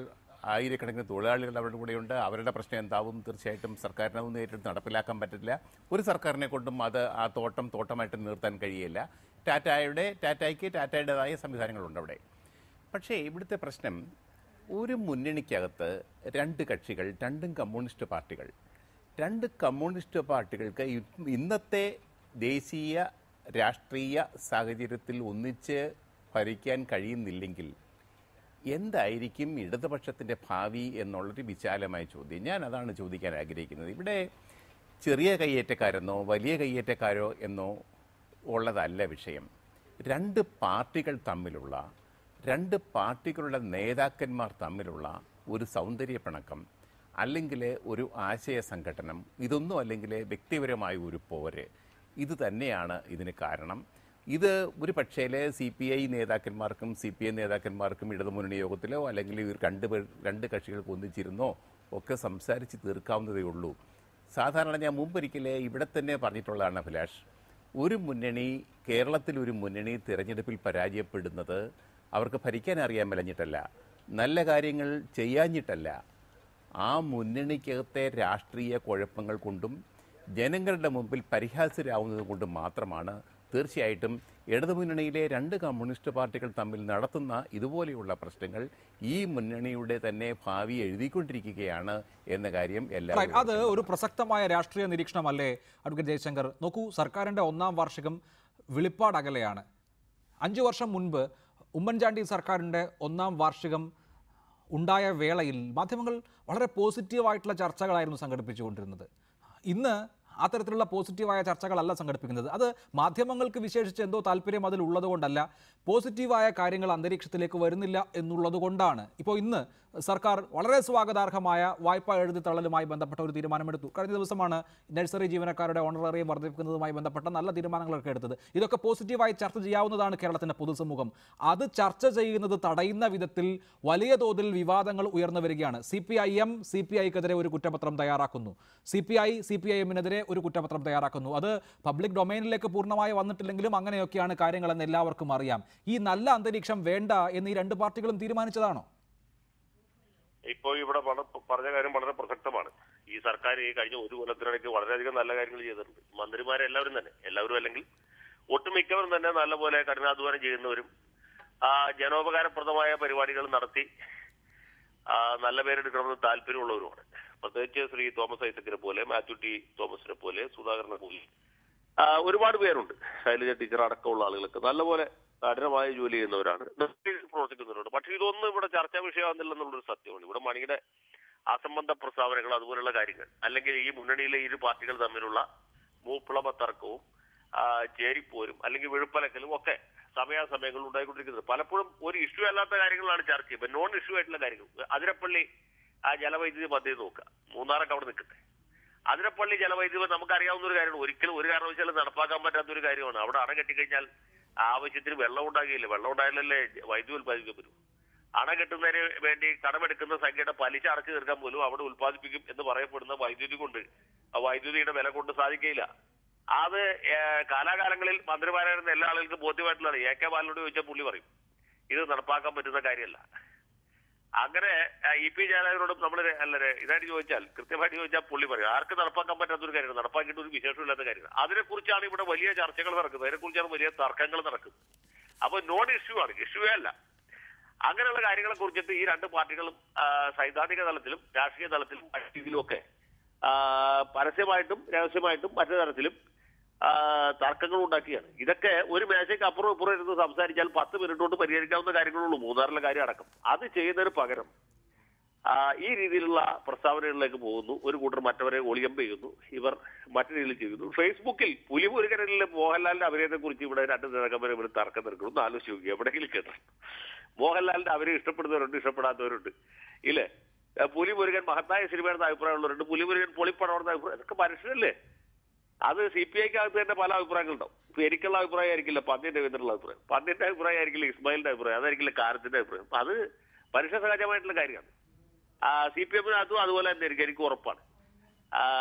ആയിരക്കണക്കിന് തൊഴിലാളികൾ അവരുടെ കൂടെയുണ്ട്. അവരുടെ പ്രശ്നം എന്താവും തീർച്ചയായിട്ടും സർക്കാരിനൊന്നും ഏറ്റെടുത്ത് നടപ്പിലാക്കാൻ പറ്റില്ല. ഒരു സർക്കാരിനെ കൊണ്ടും അത് ആ തോട്ടമായിട്ട് നിർത്താൻ കഴിയില്ല. ടാറ്റയ്ക്ക് ടാറ്റയുടേതായ സംവിധാനങ്ങളുണ്ട് അവിടെ. പക്ഷേ ഇവിടുത്തെ പ്രശ്നം, ഒരു മുന്നണിക്കകത്ത് രണ്ട് കക്ഷികൾ, രണ്ടും കമ്മ്യൂണിസ്റ്റ് പാർട്ടികൾ. രണ്ട് കമ്മ്യൂണിസ്റ്റ് പാർട്ടികൾക്ക് ഇന്നത്തെ ദേശീയ രാഷ്ട്രീയ സാഹചര്യത്തിൽ ഒന്നിച്ച് ഭരിക്കാൻ കഴിയുന്നില്ലെങ്കിൽ എന്തായിരിക്കും ഇടതുപക്ഷത്തിൻ്റെ ഭാവി എന്നുള്ളൊരു വിശാലമായ ചോദ്യം. ഞാൻ അതാണ് ചോദിക്കാൻ ആഗ്രഹിക്കുന്നത്. ഇവിടെ ചെറിയ കയ്യേറ്റക്കാരെന്നോ വലിയ കയ്യേറ്റക്കാരോ എന്നോ ഉള്ളതല്ല വിഷയം. രണ്ട് പാർട്ടികൾ തമ്മിലുള്ള, രണ്ട് പാർട്ടികളുടെ നേതാക്കന്മാർ തമ്മിലുള്ള ഒരു സൗന്ദര്യപ്പിണക്കം, അല്ലെങ്കിൽ ഒരു ആശയ സംഘടനം, ഇതൊന്നും അല്ലെങ്കിൽ വ്യക്തിപരമായ ഒരു പോര്, ഇത് തന്നെയാണ് ഇതിന് കാരണം. ഇത് ഒരു പക്ഷേ CPI നേതാക്കന്മാർക്കും CPI നേതാക്കന്മാർക്കും ഇടതുമുന്നണി യോഗത്തിലോ അല്ലെങ്കിൽ രണ്ട് കക്ഷികൾക്ക് ഒന്നിച്ചിരുന്നോ ഒക്കെ സംസാരിച്ച് തീർക്കാവുന്നതേ ഉള്ളൂ. സാധാരണ ഞാൻ മുമ്പൊരിക്കലേ ഇവിടെ തന്നെ പറഞ്ഞിട്ടുള്ളതാണ് അഭിലാഷ്, ഒരു മുന്നണി, കേരളത്തിലൊരു മുന്നണി തിരഞ്ഞെടുപ്പിൽ പരാജയപ്പെടുന്നത് അവർക്ക് ഭരിക്കാൻ അറിയാൻ മേലഞ്ഞിട്ടല്ല, നല്ല കാര്യങ്ങൾ ചെയ്യാഞ്ഞിട്ടല്ല, ആ മുന്നണിക്കകത്തെ രാഷ്ട്രീയ കുഴപ്പങ്ങൾ കൊണ്ടും ജനങ്ങളുടെ മുമ്പിൽ പരിഹാസ്യരാവുന്നത് കൊണ്ടും മാത്രമാണ്. തീർച്ചയായിട്ടും ഇടതുമുന്നണിയിലെ രണ്ട് കമ്മ്യൂണിസ്റ്റ് പാർട്ടികൾ തമ്മിൽ നടത്തുന്ന ഇതുപോലെയുള്ള പ്രശ്നങ്ങൾ ഈ മുന്നണിയുടെ തന്നെ ഭാവി എഴുതിക്കൊണ്ടിരിക്കുകയാണ് എന്ന കാര്യം എല്ലാവരും. അത് ഒരു പ്രസക്തമായ രാഷ്ട്രീയ നിരീക്ഷണമല്ലേ അഡ്വക്കേറ്റ് ജയശങ്കർ? നോക്കൂ, സർക്കാരിൻ്റെ 1ാം വാർഷികം വെളിപ്പാടകലെയാണ്. 5 വർഷം മുൻപ് ഉമ്മൻചാണ്ടി സർക്കാരിൻ്റെ 1ാം വാർഷികം ഉണ്ടായ വേളയിൽ മാധ്യമങ്ങൾ വളരെ പോസിറ്റീവായിട്ടുള്ള ചർച്ചകളായിരുന്നു സംഘടിപ്പിച്ചുകൊണ്ടിരുന്നത്. ഇന്ന് അത്തരത്തിലുള്ള പോസിറ്റീവായ ചർച്ചകളല്ല സംഘടിപ്പിക്കുന്നത്. അത് മാധ്യമങ്ങൾക്ക് വിശേഷിച്ച് എന്തോ താല്പര്യം അതിലുള്ളത് കൊണ്ടല്ല, പോസിറ്റീവായ കാര്യങ്ങൾ അന്തരീക്ഷത്തിലേക്ക് വരുന്നില്ല എന്നുള്ളത് കൊണ്ടാണ്. ഇപ്പോൾ ഇന്ന് സർക്കാർ വളരെ സ്വാഗതാർഹമായ വായ്പ എഴുതിത്തള്ളലുമായി ബന്ധപ്പെട്ട ഒരു തീരുമാനമെടുത്തു. കഴിഞ്ഞ ദിവസമാണ് നഴ്സറി ജീവനക്കാരുടെ ഓണറേറിയം വർദ്ധിപ്പിക്കുന്നതുമായി ബന്ധപ്പെട്ട നല്ല തീരുമാനങ്ങളൊക്കെ എടുത്തത്. ഇതൊക്കെ പോസിറ്റീവായി ചർച്ച ചെയ്യാവുന്നതാണ് കേരളത്തിൻ്റെ പൊതുസമൂഹം. അത് ചർച്ച ചെയ്യുന്നത് തടയുന്ന വിധത്തിൽ വലിയ തോതിൽ വിവാദങ്ങൾ ഉയർന്നു വരികയാണ്. CPIക്കെതിരെ ഒരു കുറ്റപത്രം തയ്യാറാക്കുന്നു, CPIMനെതിരെ ഒരു കുറ്റപത്രം തയ്യാറാക്കുന്നു. അത് പബ്ലിക് ഡൊമൈനിലേക്ക് പൂർണ്ണമായി വന്നിട്ടില്ലെങ്കിലും അങ്ങനെയൊക്കെയാണ് കാര്യങ്ങളെന്ന് എല്ലാവർക്കും അറിയാം. ഈ നല്ല അന്തരീക്ഷം വേണ്ട എന്ന് ഈ രണ്ട് പാർട്ടികളും തീരുമാനിച്ചതാണോ? ഇപ്പോൾ ഇവിടെ പറഞ്ഞ കാര്യം വളരെ പ്രസക്തമാണ്. ഈ സർക്കാർ ഈ കഴിഞ്ഞ ഒരു കൊല്ലത്തിനിടയ്ക്ക് വളരെയധികം നല്ല കാര്യങ്ങൾ ചെയ്തിട്ടുണ്ട്. മന്ത്രിമാരെല്ലാവരും തന്നെ, എല്ലാവരും അല്ലെങ്കിൽ ഒട്ടുമിക്കവരും തന്നെ നല്ലപോലെ കഠിനാധ്വാനം ചെയ്യുന്നവരും ജനോപകാരപ്രദമായ പരിപാടികൾ നടത്തി നല്ല പേരെടുക്കണമെന്ന് താല്പര്യമുള്ളവരുമാണ്. പ്രത്യേകിച്ച് ശ്രീ തോമസ് ഐസക്കിനെ പോലെ, മാത്യു ടി തോമസിനെ പോലെ, സുധാകരനെ പോലെ ഒരുപാട് പേരുണ്ട്. ശൈലജ ടീച്ചർ അടക്കമുള്ള ആളുകളൊക്കെ നല്ലപോലെ കഠിനമായ ജോലി ചെയ്യുന്നവരാണ്, പ്രവർത്തിക്കുന്നവരുണ്ട്. പക്ഷെ ഇതൊന്നും ഇവിടെ ചർച്ചാ വിഷയമാകുന്നില്ലെന്നുള്ളൊരു സത്യമാണ്. ഇവിടെ മണിയുടെ അസംബന്ധ പ്രസ്താവനകൾ, അതുപോലുള്ള കാര്യങ്ങൾ, അല്ലെങ്കിൽ ഈ മുന്നണിയിലെ ഇരു പാർട്ടികൾ തമ്മിലുള്ള മൂപ്പിളമ തർക്കവും ചേരിപ്പോരും അല്ലെങ്കിൽ വെഴുപ്പലക്കലും ഒക്കെ സമയാസമയങ്ങളിൽ ഉണ്ടായിക്കൊണ്ടിരിക്കുന്നത് പലപ്പോഴും ഒരു ഇഷ്യൂ അല്ലാത്ത കാര്യങ്ങളാണ് ചർച്ച ചെയ്യുക. നോൺ ഇഷ്യൂ ആയിട്ടുള്ള കാര്യങ്ങൾ, അതിരപ്പള്ളി ജലവൈദ്യുതി പദ്ധതി നോക്കുക, മൂന്നാറൊക്കെ അവിടെ നിൽക്കട്ടെ. അതിരപ്പള്ളി ജലവൈദ്യുതി നമുക്കറിയാവുന്ന ഒരു കാര്യമാണ്, ഒരിക്കലും ഒരു കാരണവശാലും നടപ്പാക്കാൻ പറ്റാത്തൊരു കാര്യമാണ്. അവിടെ അണ കെട്ടിക്കഴിഞ്ഞാൽ ആവശ്യത്തിന് വെള്ളം ഉണ്ടാകില്ല, വെള്ളം ഉണ്ടായാലല്ലേ വൈദ്യുതി ഉത്പാദിപ്പിക്കാൻ പറ്റും. അണ കെട്ടുന്നതിന് വേണ്ടി കടമെടുക്കുന്ന സംഖ്യയുടെ പലിശ അടച്ചു തീർക്കാൻ പോലും അവിടെ ഉത്പാദിപ്പിക്കും എന്ന് പറയപ്പെടുന്ന വൈദ്യുതി കൊണ്ട്, വൈദ്യുതിയുടെ വില കൊണ്ട് സാധിക്കില്ല. അത് കാലാകാലങ്ങളിൽ മന്ത്രിമാരായിരുന്ന എല്ലാ ആളുകൾക്കും ബോധ്യമായിട്ടുള്ളതാണ്. AK ബാലനോട് ചോദിച്ചാൽ പുള്ളി പറയും ഇത് നടപ്പാക്കാൻ പറ്റുന്ന കാര്യമല്ല. അങ്ങനെ EP ജയരാജനോടും നമ്മൾ ഇതായിട്ട് ചോദിച്ചാൽ, കൃത്യമായിട്ട് ചോദിച്ചാൽ പുള്ളി പറയും ആർക്ക് നടപ്പാക്കാൻ പറ്റാത്തൊരു കാര്യമാണ്, നടപ്പാക്കിയിട്ട് ഒരു വിശേഷമില്ലാത്ത കാര്യമാണ്. അതിനെക്കുറിച്ചാണ് ഇവിടെ വലിയ ചർച്ചകൾ നടക്കുന്നത്, അതിനെക്കുറിച്ചാണ് വലിയ തർക്കങ്ങൾ നടക്കുന്നത്. അപ്പൊ നോൺ ഇഷ്യൂ ആണ്, ഇഷ്യൂവേ അല്ല. അങ്ങനെയുള്ള കാര്യങ്ങളെ കുറിച്ചിട്ട് ഈ രണ്ട് പാർട്ടികളും സൈദ്ധാന്തിക തലത്തിലും രാഷ്ട്രീയ തലത്തിലും രീതിയിലും ഒക്കെ പരസ്യമായിട്ടും രഹസ്യമായിട്ടും മറ്റു തരത്തിലും തർക്കങ്ങൾ ഉണ്ടാക്കിയാണ്. ഇതൊക്കെ ഒരു മേശയ്ക്ക് അപ്പുറം ഇപ്പുറം ഇരുന്ന് സംസാരിച്ചാൽ 10 മിനിറ്റ് കൊണ്ട് പരിഹരിക്കാവുന്ന കാര്യങ്ങളുള്ളൂ, മൂന്നാറിലെ കാര്യം അടക്കം. അത് ചെയ്യുന്നതിന് പകരം ഈ രീതിയിലുള്ള പ്രസ്താവനകളിലേക്ക് പോകുന്നു. ഒരു കൂട്ടർ മറ്റവരെ ഒളിയമ്പ് ചെയ്യുന്നു, ഇവർ മറ്റു രീതിയിൽ ചെയ്യുന്നു. ഫേസ്ബുക്കിൽ പുലിമുരുകനിലെ മോഹൻലാലിന്റെ അഭിനയത്തെ കുറിച്ച് ഇവിടെ രണ്ട് നേതാക്കന്മാരെ ഇവിടെ തർക്കം നിൽക്കുന്നു. ആലോചിച്ച് നോക്കി, എവിടെയെങ്കിലും കേട്ടോ. മോഹൻലാലിന്റെ അവരെ ഇഷ്ടപ്പെടുന്നവരുണ്ട്, ഇഷ്ടപ്പെടാത്തവരുണ്ട്, ഇല്ലേ? പുലിമുരുകൻ മഹത്തായ സിനിമയുടെ അഭിപ്രായമുള്ളവരുണ്ട്, പുലിമുരുകൻ പൊളിപ്പടമെന്ന അഭിപ്രായം. ഇതൊക്കെ മനുഷ്യരല്ലേ? അത് CPIക്കകത്ത് തന്നെ പല അഭിപ്രായങ്ങളുണ്ടാവും. ഇപ്പൊ എനിക്കുള്ള അഭിപ്രായം ആയിരിക്കില്ല പന്ന്യൻ രവീന്ദ്രനുള്ള അഭിപ്രായം, പന്ന്യന്റെ അഭിപ്രായം ആയിരിക്കില്ല ഇസ്മായിലിന്റെ അഭിപ്രായം, അതായിരിക്കില്ല കാരത്തിന്റെ അഭിപ്രായം. അത് മനുഷ്യ സഹജമായിട്ടുള്ള കാര്യമാണ്. CPM-നകത്തും അതുപോലെ തന്നെ എനിക്ക് ഉറപ്പാണ്.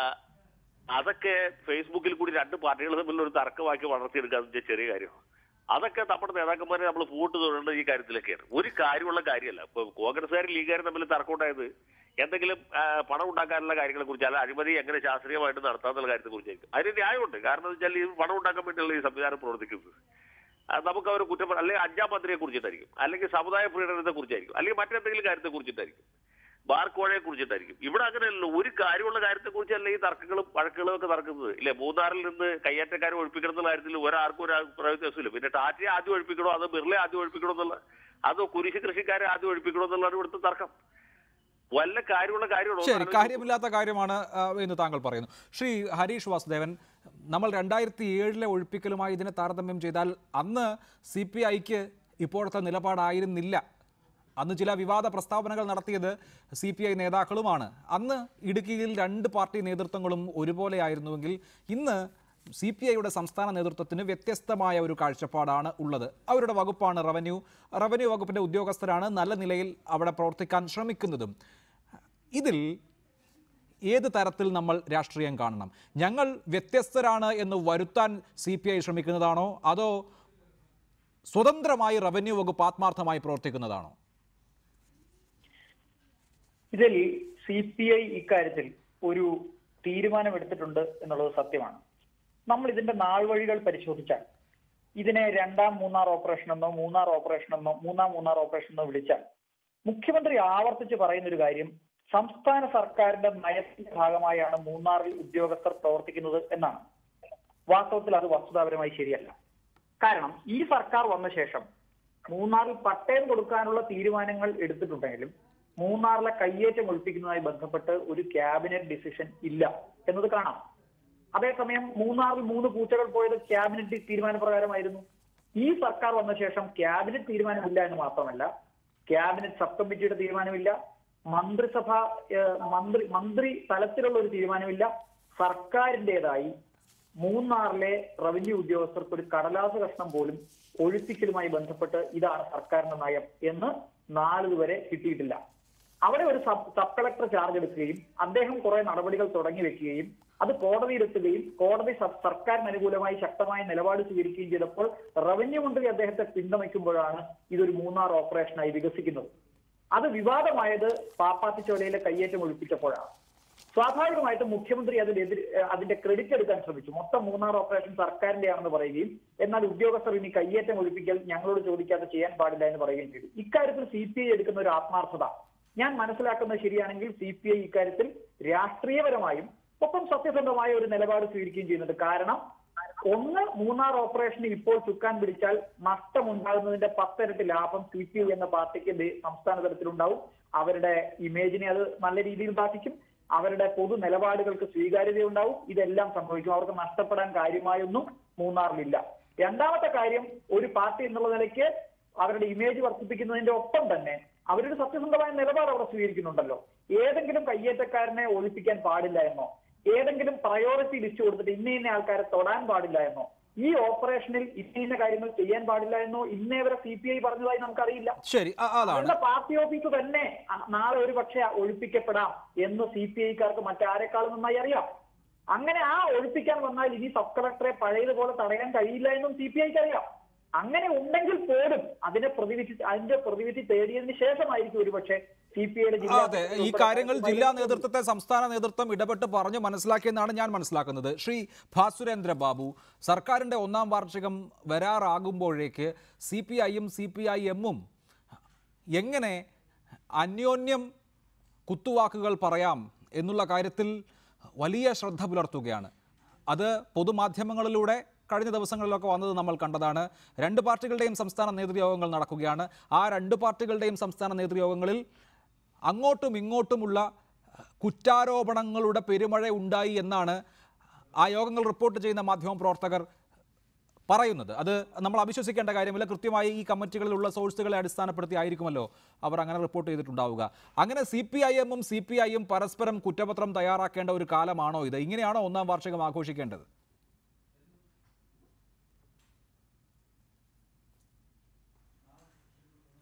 അതൊക്കെ ഫേസ്ബുക്കിൽ കൂടി രണ്ട് പാർട്ടികൾ തമ്മിൽ ഒരു തർക്കമാക്കി വളർത്തിയെടുക്കാന്ന് ചെറിയ കാര്യമാണ്. അതൊക്കെ നമ്മുടെ നേതാക്കന്മാരെ നമ്മൾ പൂട്ട് തൊടേണ്ട ഈ കാര്യത്തിലൊക്കെയാണ്. ഒരു കാര്യമുള്ള കാര്യമല്ല. ഇപ്പൊ കോൺഗ്രസ്സുകാരും ലീഗുകാരും തമ്മിൽ തർക്കം ഉണ്ടായത് എന്തെങ്കിലും പണം ഉണ്ടാക്കാനുള്ള കാര്യങ്ങളെ കുറിച്ച്, അല്ല അഴിമതി എങ്ങനെ ശാസ്ത്രീയമായിട്ട് നടത്താന്നുള്ള കാര്യത്തെ കുറിച്ചായിരിക്കും. അതിന് ന്യായമുണ്ട്. കാരണം എന്ന് വെച്ചാൽ ഈ പണം ഉണ്ടാക്കാൻ വേണ്ടിയുള്ള ഈ സംവിധാനം പ്രവർത്തിക്കുന്നത് നമുക്ക് അവർ കുറ്റം, അല്ലെങ്കിൽ അഞ്ചാം മന്ത്രിയെ കുറിച്ചിട്ടായിരിക്കും, അല്ലെങ്കിൽ സമുദായ പ്രീണനത്തെ കുറിച്ചായിരിക്കും, അല്ലെങ്കിൽ മറ്റെന്തെങ്കിലും കാര്യത്തെ കുറിച്ചിട്ടായിരിക്കും, ബാർക്കോഴയെ കുറിച്ചിട്ടായിരിക്കും. ഇവിടെ അങ്ങനെയല്ലോ, ഒരു കാര്യമുള്ള കാര്യത്തെ കുറിച്ചല്ല ഈ തർക്കങ്ങളും വഴക്കുകളും ഒക്കെ നടക്കുന്നത്. ഇല്ലേ, മൂന്നാറിൽ നിന്ന് കയ്യേറ്റക്കാരെ ഒഴിപ്പിക്കണം എന്നുള്ള കാര്യത്തിൽ ഒരാൾക്കും ഒരു വ്യത്യാസമില്ല. പിന്നെ ടാറ്റയെ ആദ്യം ഒഴിപ്പിക്കണോ, അത് ബിർളയെ ആദ്യം ഒഴിപ്പിക്കണോ എന്നുള്ള, അതോ കുരിശ് കൃഷിക്കാരെ ആദ്യം ഒഴിപ്പിക്കണോ എന്നുള്ളതാണ് ഇവിടുത്തെ തർക്കം. വല്ല കാര്യമുള്ള കാര്യമാണോ? ശരി, കാര്യമില്ലാത്ത കാര്യമാണ് എന്ന് താങ്കൾ പറയുന്നു. ശ്രീ ഹരീഷ് വാസുദേവൻ, നമ്മൾ 2007 ഒഴിപ്പിക്കലുമായി ഇതിനെ താരതമ്യം ചെയ്താൽ അന്ന് CPIക്ക് ഇപ്പോഴത്തെ നിലപാടായിരുന്നില്ല. അന്ന് ചില വിവാദ പ്രസ്താവനകൾ നടത്തിയത് CPI നേതാക്കളുമാണ്. അന്ന് ഇടുക്കിയിൽ രണ്ട് പാർട്ടി നേതൃത്വങ്ങളും ഒരുപോലെയായിരുന്നുവെങ്കിൽ ഇന്ന് CPIയുടെ സംസ്ഥാന നേതൃത്വത്തിന് വ്യത്യസ്തമായ ഒരു കാഴ്ചപ്പാടാണ് ഉള്ളത്. അവരുടെ വകുപ്പാണ് റവന്യൂ വകുപ്പിൻ്റെ ഉദ്യോഗസ്ഥരാണ് നല്ല നിലയിൽ അവിടെ പ്രവർത്തിക്കാൻ ശ്രമിക്കുന്നതും. ഇതിൽ ഏത് തരത്തിൽ നമ്മൾ രാഷ്ട്രീയം കാണണം? ഞങ്ങൾ വ്യത്യസ്തരാണ് എന്ന് വരുത്താൻ CPI ശ്രമിക്കുന്നതാണോ, അതോ സ്വതന്ത്രമായി റവന്യൂ വകുപ്പ് ആത്മാർത്ഥമായി പ്രവർത്തിക്കുന്നതാണോ? ഇതിൽ CPI ഇക്കാര്യത്തിൽ ഒരു തീരുമാനമെടുത്തിട്ടുണ്ട് എന്നുള്ളത് സത്യമാണ്. നമ്മൾ ഇതിന്റെ നാൾവഴികൾ പരിശോധിച്ചാൽ ഇതിനെ രണ്ടാം മൂന്നാർ ഓപ്പറേഷൻ എന്നോ മൂന്നാർ ഓപ്പറേഷൻ എന്നോ മൂന്നാം മൂന്നാർ ഓപ്പറേഷൻ എന്നോ വിളിച്ചാൽ മുഖ്യമന്ത്രി ആവർത്തിച്ച് പറയുന്ന ഒരു കാര്യം സംസ്ഥാന സർക്കാരിന്റെ നയത്തിന്റെ ഭാഗമായാണ് മൂന്നാറിൽ ഉദ്യോഗസ്ഥർ പ്രവർത്തിക്കുന്നത് എന്നാണ്. വാസ്തവത്തിൽ അത് വസ്തുതാപരമായി ശരിയല്ല. കാരണം ഈ സർക്കാർ വന്ന ശേഷം മൂന്നാറിൽ പട്ടയം കൊടുക്കാനുള്ള തീരുമാനങ്ങൾ എടുത്തിട്ടുണ്ടെങ്കിലും മൂന്നാറിലെ കയ്യേറ്റം ഒഴിപ്പിക്കുന്നതുമായി ബന്ധപ്പെട്ട് ഒരു ക്യാബിനറ്റ് ഡിസിഷൻ ഇല്ല എന്നത് കാണാം. അതേസമയം മൂന്നാറിൽ 3 പൂച്ചകൾ പോയത് ക്യാബിനറ്റ് തീരുമാനപ്രകാരമായിരുന്നു. ഈ സർക്കാർ വന്ന ശേഷം ക്യാബിനറ്റ് തീരുമാനമില്ല എന്ന് മാത്രമല്ല, ക്യാബിനറ്റ് സബ് കമ്മിറ്റിയുടെ തീരുമാനമില്ല, മന്ത്രി തലത്തിലുള്ള ഒരു തീരുമാനമില്ല. സർക്കാരിൻ്റെതായി മൂന്നാറിലെ റവന്യൂ ഉദ്യോഗസ്ഥർക്ക് ഒരു കടലാസ് കഷ്ണം പോലും ഒഴിപ്പിക്കലുമായി ബന്ധപ്പെട്ട് ഇതാണ് സർക്കാരിന്റെ നയം എന്ന് നാളിതുവരെ കിട്ടിയിട്ടില്ല. അവിടെ ഒരു സബ് കളക്ടർ ചാർജ് എടുക്കുകയും അദ്ദേഹം കുറെ നടപടികൾ തുടങ്ങി വെക്കുകയും അത് കോടതിയിലെത്തുകയും കോടതി സർക്കാരിന് അനുകൂലമായി ശക്തമായ നിലപാട് സ്വീകരിക്കുകയും ചെയ്തപ്പോൾ റവന്യൂ മന്ത്രി അദ്ദേഹത്തെ പിന്തുണയ്ക്കുമ്പോഴാണ് ഇതൊരു മൂന്നാർ ഓപ്പറേഷനായി വികസിക്കുന്നത്. അത് വിവാദമായത് പാപ്പാത്തിച്ചോലയിലെ കയ്യേറ്റം ഒഴിപ്പിച്ചപ്പോഴാണ്. സ്വാഭാവികമായിട്ടും മുഖ്യമന്ത്രി അതിന്റെ ക്രെഡിറ്റ് എടുക്കാൻ ശ്രമിച്ചു. മൊത്തം മൂന്നാർ ഓപ്പറേഷൻ സർക്കാരിന്റെയാണെന്ന് പറയുകയും എന്നാൽ ഉദ്യോഗസ്ഥർ ഇനി കയ്യേറ്റം ഒഴിപ്പിക്കൽ ഞങ്ങളോട് ചോദിക്കാതെ ചെയ്യാൻ പാടില്ല എന്ന് പറയുകയും ചെയ്തു. ഇക്കാര്യത്തിൽ CPI എടുക്കുന്ന ഒരു ആത്മാർത്ഥത ഞാൻ മനസ്സിലാക്കുന്നത് ശരിയാണെങ്കിൽ CPI ഇക്കാര്യത്തിൽ രാഷ്ട്രീയപരമായും ഒപ്പം സത്യസന്ധമായ ഒരു നിലപാട് സ്വീകരിക്കുകയും ചെയ്യുന്നുണ്ട്. കാരണം ഒന്ന്, മൂന്നാർ ഓപ്പറേഷന് ഇപ്പോൾ ചുക്കാൻ പിടിച്ചാൽ നഷ്ടമുണ്ടാകുന്നതിന്റെ 10 ഇരട്ടി ലാഭം CPI എന്ന പാർട്ടിക്ക് സംസ്ഥാന തലത്തിലുണ്ടാവും. അവരുടെ ഇമേജിനെ അത് നല്ല രീതിയിൽ ബാധിക്കും. അവരുടെ പൊതു നിലപാടുകൾക്ക് സ്വീകാര്യതയുണ്ടാവും. ഇതെല്ലാം സംഭവിക്കും. അവർക്ക് നഷ്ടപ്പെടാൻ കാര്യമായൊന്നും മൂന്നാറിലില്ല. രണ്ടാമത്തെ കാര്യം, ഒരു പാർട്ടി എന്നുള്ള നിലയ്ക്ക് അവരുടെ ഇമേജ് വർദ്ധിപ്പിക്കുന്നതിന്റെ ഒപ്പം തന്നെ അവരുടെ സത്യസന്ധമായ നിലപാട് അവിടെ സ്വീകരിക്കുന്നുണ്ടല്ലോ. ഏതെങ്കിലും കയ്യേറ്റക്കാരനെ ഒഴിപ്പിക്കാൻ പാടില്ല എന്നോ, ഏതെങ്കിലും പ്രയോറിറ്റി ലിസ്റ്റ് കൊടുത്തിട്ട് ഇന്ന ആൾക്കാരെ തൊടാൻ പാടില്ല എന്നോ, ഈ ഓപ്പറേഷനിൽ ഇന്ന കാര്യങ്ങൾ ചെയ്യാൻ പാടില്ല എന്നോ ഇന്നേവരെ CPI പറഞ്ഞതായി നമുക്കറിയില്ല. ശരി, അവരുടെ പാർട്ടി ഓഫീസ് തന്നെ നാളെ ഒരു പക്ഷേ ഒഴിപ്പിക്കപ്പെടാം എന്ന് CPIക്കാർക്ക് മറ്റാരെക്കാളും നന്നായി അറിയാം. അങ്ങനെ ആ ഒഴിപ്പിക്കാൻ വന്നാൽ ഇനി സബ് കളക്ടറെ പഴയതുപോലെ തടയാൻ കഴിയില്ല എന്നും CPIക്ക് അറിയാം. അങ്ങനെ ഉണ്ടെങ്കിൽ പോലും അതിന്റെ പ്രതിവിധി തേടിയതിനു ശേഷമായിരിക്കും ഒരുപക്ഷെ CPIയുടെ അതെ, ഈ കാര്യങ്ങൾ ജില്ലാ നേതൃത്വത്തെ സംസ്ഥാന നേതൃത്വം ഇടപെട്ട് പറഞ്ഞു മനസ്സിലാക്കിയെന്നാണ് ഞാൻ മനസ്സിലാക്കുന്നത്. ശ്രീ ഭാസുരേന്ദ്ര ബാബു, സർക്കാരിൻ്റെ 1ാം വാർഷികം വരാറാകുമ്പോഴേക്ക് CPIയും CPIMും എങ്ങനെ അന്യോന്യം കുത്തുവാക്കുകൾ പറയാം എന്നുള്ള കാര്യത്തിൽ വലിയ ശ്രദ്ധ പുലർത്തുകയാണ്. അത് പൊതുമാധ്യമങ്ങളിലൂടെ കഴിഞ്ഞ ദിവസങ്ങളിലൊക്കെ വന്നത് നമ്മൾ കണ്ടതാണ്. 2 പാർട്ടികളുടെയും സംസ്ഥാന നേതൃയോഗങ്ങൾ നടക്കുകയാണ്. ആ 2 പാർട്ടികളുടെയും സംസ്ഥാന നേതൃയോഗങ്ങളിൽ അങ്ങോട്ടും ഇങ്ങോട്ടുമുള്ള കുറ്റാരോപണങ്ങളുടെ പെരുമഴ ഉണ്ടായി എന്നാണ് ആ യോഗങ്ങൾ റിപ്പോർട്ട് ചെയ്യുന്ന മാധ്യമപ്രവർത്തകർ പറയുന്നത്. അത് നമ്മൾ അവിശ്വസിക്കേണ്ട കാര്യമില്ല. കൃത്യമായി ഈ കമ്മിറ്റികളിലുള്ള സോഴ്സുകളെ അടിസ്ഥാനപ്പെടുത്തി ആയിരിക്കുമല്ലോ അവർ അങ്ങനെ റിപ്പോർട്ട് ചെയ്തിട്ടുണ്ടാവുക. അങ്ങനെ CPIMും CPIയും പരസ്പരം കുറ്റപത്രം തയ്യാറാക്കേണ്ട ഒരു കാലമാണോ ഇത്? ഇങ്ങനെയാണോ 1ാം വാർഷികം ആഘോഷിക്കേണ്ടത്?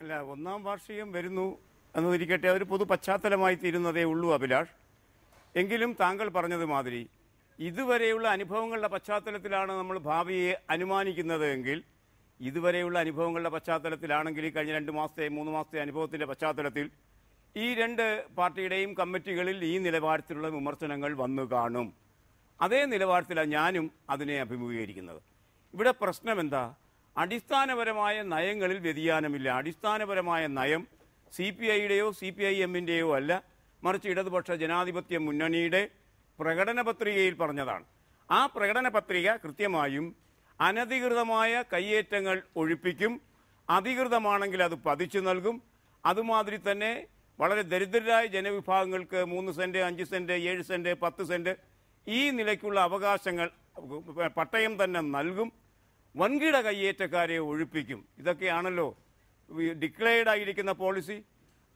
അല്ല, 1ാം വാർഷികം വരുന്നു. എന്നിരിക്കട്ടെ, അതൊരു പൊതു പശ്ചാത്തലമായി തീരുന്നതേ ഉള്ളൂ അഭിലാഷ്. എങ്കിലും താങ്കൾ പറഞ്ഞത് മാതിരി ഇതുവരെയുള്ള അനുഭവങ്ങളുടെ പശ്ചാത്തലത്തിലാണ് നമ്മൾ ഭാവിയെ അനുമാനിക്കുന്നത് എങ്കിൽ, ഇതുവരെയുള്ള അനുഭവങ്ങളുടെ പശ്ചാത്തലത്തിലാണെങ്കിൽ ഈ കഴിഞ്ഞ 2 മാസത്തെ 3 മാസത്തെ അനുഭവത്തിൻ്റെ പശ്ചാത്തലത്തിൽ ഈ 2 പാർട്ടിയുടെയും കമ്മിറ്റികളിൽ ഈ നിലവാരത്തിലുള്ള വിമർശനങ്ങൾ വന്നു കാണും. അതേ നിലവാരത്തിലാണ് ഞാനും അതിനെ അഭിമുഖീകരിക്കുന്നത്. ഇവിടെ പ്രശ്നം എന്താ? അടിസ്ഥാനപരമായ നയങ്ങളിൽ വ്യതിയാനമില്ല. അടിസ്ഥാനപരമായ നയം CPIയുടെയോ CPIMൻ്റെയോ അല്ല, മറിച്ച് ഇടതുപക്ഷ ജനാധിപത്യ മുന്നണിയുടെ പ്രകടന പത്രികയിൽ പറഞ്ഞതാണ്. ആ പ്രകടന പത്രിക കൃത്യമായും അനധികൃതമായ കയ്യേറ്റങ്ങൾ ഒഴിപ്പിക്കും, അധികൃതമാണെങ്കിൽ അത് പതിച്ചു നൽകും, അതുമാതിരി തന്നെ വളരെ ദരിദ്രരായ ജനവിഭാഗങ്ങൾക്ക് 3 സെന്റ് 5 സെന്റ് 7 സെന്റ് 10 സെന്റ് ഈ നിലയ്ക്കുള്ള അവകാശങ്ങൾ പട്ടയം തന്നെ നൽകും, വൻകിട കയ്യേറ്റക്കാരെ ഒഴിപ്പിക്കും. ഇതൊക്കെയാണല്ലോ ഡിക്ലെയർഡ് ആയിരിക്കുന്ന പോളിസി.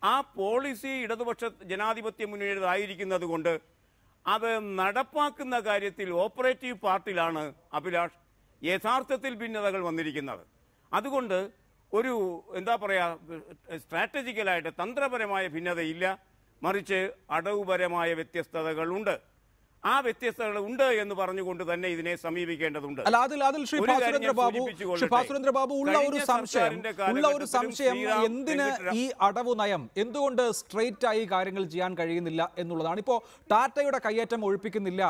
ആ പോളിസി ഇടതുപക്ഷ ജനാധിപത്യ മുന്നണിയുടേതായിരിക്കുന്നത് കൊണ്ട് അത് നടപ്പാക്കുന്ന കാര്യത്തിൽ ഓപ്പറേറ്റീവ് പാർട്ടിലാണ് അഭിലാഷ് യഥാർത്ഥത്തിൽ ഭിന്നതകൾ വന്നിരിക്കുന്നത്. അതുകൊണ്ട് ഒരു എന്താ പറയുക, സ്ട്രാറ്റജിക്കലായിട്ട് തന്ത്രപരമായ ഭിന്നതയില്ല, മറിച്ച് അടവുപരമായ വ്യത്യസ്തതകളുണ്ട്. ആ വ്യത്യസ്തതകൾ ഉണ്ട് എന്ന് പറഞ്ഞുകൊണ്ട് തന്നെ ഇതിനെ സമീപിക്കേണ്ടതുണ്ട്. അല്ല, അതിൽ ശ്രീ ഭാസുരേന്ദ്ര ബാബു ഉള്ള ഒരു സംശയം എന്തിന് ഈ അടവു നയം, എന്തുകൊണ്ട് സ്ട്രെയിറ്റ് ആയി കാര്യങ്ങൾ ചെയ്യാൻ കഴിയുന്നില്ല എന്നുള്ളതാണ്. ഇപ്പോൾ ടാറ്റയുടെ കയ്യേറ്റം ഒഴിപ്പിക്കുന്നില്ല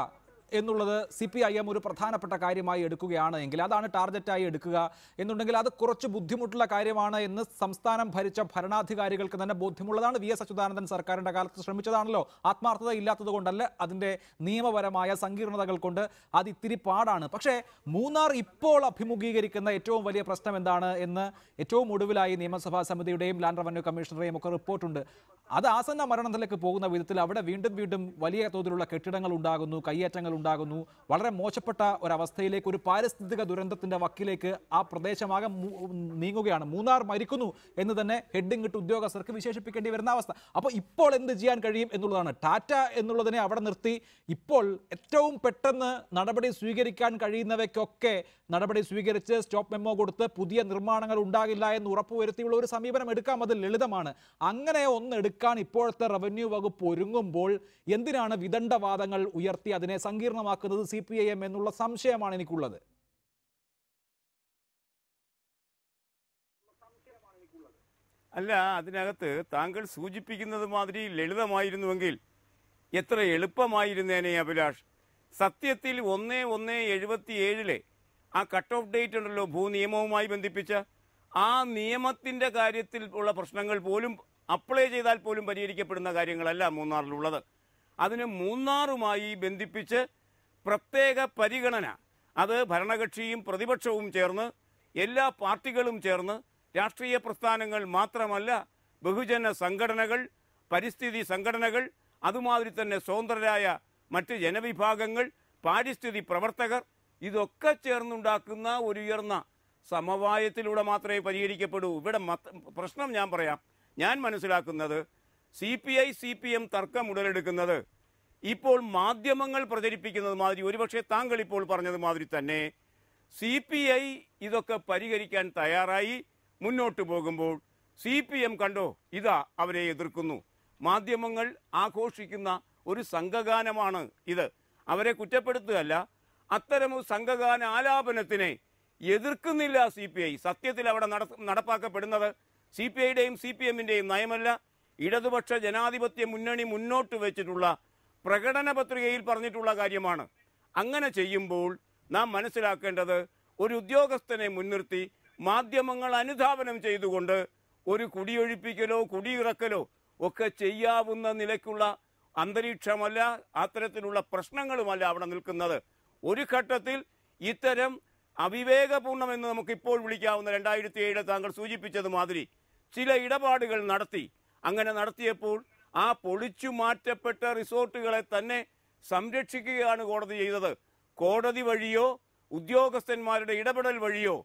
എന്നുള്ളത് CPIM ഒരു പ്രധാനപ്പെട്ട കാര്യമായി എടുക്കുകയാണ് എങ്കിൽ, അതാണ് ടാർഗറ്റായി എടുക്കുക എന്നുണ്ടെങ്കിൽ അത് കുറച്ച് ബുദ്ധിമുട്ടുള്ള കാര്യമാണ് എന്ന് സംസ്ഥാനം ഭരിച്ച ഭരണാധികാരികൾക്ക് തന്നെ ബോധ്യമുള്ളതാണ്. VS അച്യുതാനന്ദൻ സർക്കാരിൻ്റെ കാലത്ത് ശ്രമിച്ചതാണല്ലോ. ആത്മാർത്ഥത ഇല്ലാത്തത് കൊണ്ടല്ല, അതിൻ്റെ നിയമപരമായ സങ്കീർണതകൾ കൊണ്ട് അത് ഇത്തിരി പാടാണ്. പക്ഷേ മൂന്നാർ ഇപ്പോൾ അഭിമുഖീകരിക്കുന്ന ഏറ്റവും വലിയ പ്രശ്നം എന്താണ് എന്ന് ഏറ്റവും ഒടുവിലായി നിയമസഭാ സമിതിയുടെയും ലാൻഡ് റവന്യൂ കമ്മീഷണറുടെയും ഒക്കെ റിപ്പോർട്ടുണ്ട്. അത് ആസന്ന മരണത്തിലേക്ക് പോകുന്ന വിധത്തിൽ അവിടെ വീണ്ടും വലിയ തോതിലുള്ള കെട്ടിടങ്ങൾ ഉണ്ടാകുന്നു, കയ്യേറ്റങ്ങൾ ഉണ്ടാകുന്നു, വളരെ മോശപ്പെട്ട ഒരവസ്ഥയിലേക്ക്, ഒരു പാരിസ്ഥിതിക ദുരന്തത്തിന്റെ വക്കിലേക്ക് ആ പ്രദേശമാകെ നീങ്ങുകയാണ്. മൂന്നാർ മരിക്കുന്നു എന്ന് തന്നെ ഹെഡിങ് ഇട്ട് ഉദ്യോഗസ്ഥർക്ക് വിശേഷിപ്പിക്കേണ്ടി വരുന്ന അവസ്ഥ. അപ്പോൾ ഇപ്പോൾ എന്ത് ചെയ്യാൻ കഴിയും എന്നുള്ളതാണ്. ടാറ്റ എന്നുള്ളതിനെ അവിടെ നിർത്തി ഇപ്പോൾ ഏറ്റവും പെട്ടെന്ന് നടപടി സ്വീകരിക്കാൻ കഴിയുന്നവയ്ക്കൊക്കെ നടപടി സ്വീകരിച്ച് സ്റ്റോപ്പ് മെമ്മോ കൊടുത്ത് പുതിയ നിർമ്മാണങ്ങൾ ഉണ്ടാകില്ല എന്ന് ഉറപ്പുവരുത്തിയുള്ള ഒരു സമീപനം എടുക്കാം. അത് ലളിതമാണ്. അങ്ങനെ ഒന്ന് എടുക്കാൻ ഇപ്പോഴത്തെ റവന്യൂ വകുപ്പ് ഒരുങ്ങുമ്പോൾ എന്തിനാണ് വിദണ്ഡവാദങ്ങൾ ഉയർത്തി അതിനെ സങ്കീർണമാക്കുന്നത് CPIM എന്നുള്ള സംശയമാണ് എനിക്കുള്ളത്. അല്ല, അതിനകത്ത് താങ്കൾ സൂചിപ്പിക്കുന്നത് മാതിരി ലളിതമായിരുന്നുവെങ്കിൽ എത്ര എളുപ്പമായിരുന്നേനെ അഭിലാഷ്. സത്യത്തിൽ 1/1/77 ആ കട്ട് ഓഫ് ഡേറ്റ് ഉണ്ടല്ലോ, ഭൂനിയമവുമായി ബന്ധിപ്പിച്ച ആ നിയമത്തിൻ്റെ കാര്യത്തിൽ ഉള്ള പ്രശ്നങ്ങൾ പോലും അപ്ലൈ ചെയ്താൽ പോലും പരിഹരിക്കപ്പെടുന്ന കാര്യങ്ങളല്ല മൂന്നാറിലുള്ളത്. അതിന് മൂന്നാറുമായി ബന്ധിപ്പിച്ച് പ്രത്യേക പരിഗണന, അത് ഭരണകക്ഷിയും പ്രതിപക്ഷവും ചേർന്ന്, എല്ലാ പാർട്ടികളും ചേർന്ന്, രാഷ്ട്രീയ പ്രസ്ഥാനങ്ങൾ മാത്രമല്ല, ബഹുജന സംഘടനകൾ, പരിസ്ഥിതി സംഘടനകൾ, അതുമാതിരി തന്നെ സ്വതന്ത്രരായ മറ്റ് ജനവിഭാഗങ്ങൾ, പാരിസ്ഥിതി പ്രവർത്തകർ, ഇതൊക്കെ ചേർന്നുണ്ടാക്കുന്ന ഒരു ഉയർന്ന സമവായത്തിലൂടെ മാത്രമേ പരിഹരിക്കപ്പെടൂ. ഇവിടെ പ്രശ്നം ഞാൻ പറയാം. ഞാൻ മനസ്സിലാക്കുന്നത് CPI-CPM തർക്കം ഉടലെടുക്കുന്നത് ഇപ്പോൾ മാധ്യമങ്ങൾ പ്രചരിപ്പിക്കുന്നത് മാതിരി, ഒരുപക്ഷെ താങ്കൾ ഇപ്പോൾ പറഞ്ഞത് മാതിരി തന്നെ CPI ഇതൊക്കെ പരിഹരിക്കാൻ തയ്യാറായി മുന്നോട്ട് പോകുമ്പോൾ CPM കണ്ടോ ഇതാ അവരെ എതിർക്കുന്നു. മാധ്യമങ്ങൾ ആഘോഷിക്കുന്ന ഒരു സംഘഗാനമാണ് ഇത്. അവരെ കുറ്റപ്പെടുത്തുകയല്ല, അത്തരം സംഘഗാന ആലാപനത്തിനെ എതിർക്കുന്നില്ല CPI. സത്യത്തിൽ അവിടെ നടപ്പാക്കപ്പെടുന്നത് CPIയുടെയും CPMൻ്റെയും നയമല്ല, ഇടതുപക്ഷ ജനാധിപത്യ മുന്നണി മുന്നോട്ട് വെച്ചിട്ടുള്ള പ്രകടന പത്രികയിൽ പറഞ്ഞിട്ടുള്ള കാര്യമാണ്. അങ്ങനെ ചെയ്യുമ്പോൾ നാം മനസ്സിലാക്കേണ്ടത് ഒരു ഉദ്യോഗസ്ഥനെ മുൻനിർത്തി മാധ്യമങ്ങൾ അനുധാവനം ചെയ്തുകൊണ്ട് ഒരു കുടിയൊഴിപ്പിക്കലോ കുടിയിറക്കലോ ഒക്കെ ചെയ്യാവുന്ന നിലയ്ക്കുള്ള അന്തരീക്ഷമല്ല, അത്തരത്തിലുള്ള പ്രശ്നങ്ങളുമല്ല അവിടെ നിൽക്കുന്നത്. ഒരു ഘട്ടത്തിൽ ഇത്തരം അവിവേകപൂർണ്ണമെന്ന് നമുക്കിപ്പോൾ വിളിക്കാവുന്ന 2007 താങ്കൾ സൂചിപ്പിച്ചത് മാതിരി ചില ഇടപാടുകൾ നടത്തി. അങ്ങനെ നടത്തിയപ്പോൾ ആ പൊളിച്ചു മാറ്റപ്പെട്ട റിസോർട്ടുകളെ തന്നെ സംരക്ഷിക്കുകയാണ് കോടതി ചെയ്തത്. കോടതി വഴിയോ ഉദ്യോഗസ്ഥന്മാരുടെ ഇടപെടൽ വഴിയോ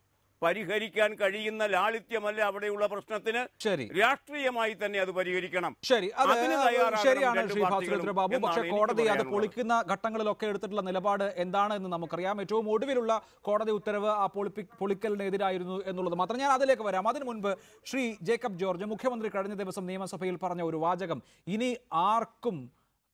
പരിഹരിക്കാൻ കഴിയുന്ന ലാളിത്യമല്ല അവിടെയുള്ള പ്രശ്നത്തിന്. ശരി, രാഷ്ട്രീയമായി തന്നെ അത് പരിഹരിക്കണം. ശരി, അത് അതിന് തയ്യാറാകണം ശരിയാണ് രണ്ട് ശ്രീ പാർട്ടികളും ഭാസുരേന്ദ്ര ബാബു. എന്നാണ് പക്ഷേ എനിക്ക് കോടതി അത് പറയാനുള്ളത്. പൊളിക്കുന്ന ഘട്ടങ്ങളിലൊക്കെ എടുത്തിട്ടുള്ള നിലപാട് എന്താണ് എന്ന് നമുക്കറിയാം. ഏറ്റവും ഒടുവിലുള്ള കോടതി ഉത്തരവ് ആ പൊളിക്കലിനെതിരായിരുന്നു എന്നുള്ളത് മാത്രം. ഞാൻ അതിലേക്ക് വരാം. അതിനു മുൻപ് ശ്രീ ജേക്കബ് ജോർജ്, മുഖ്യമന്ത്രി കഴിഞ്ഞ ദിവസം നിയമസഭയിൽ പറഞ്ഞ ഒരു വാചകം, ഇനി ആർക്കും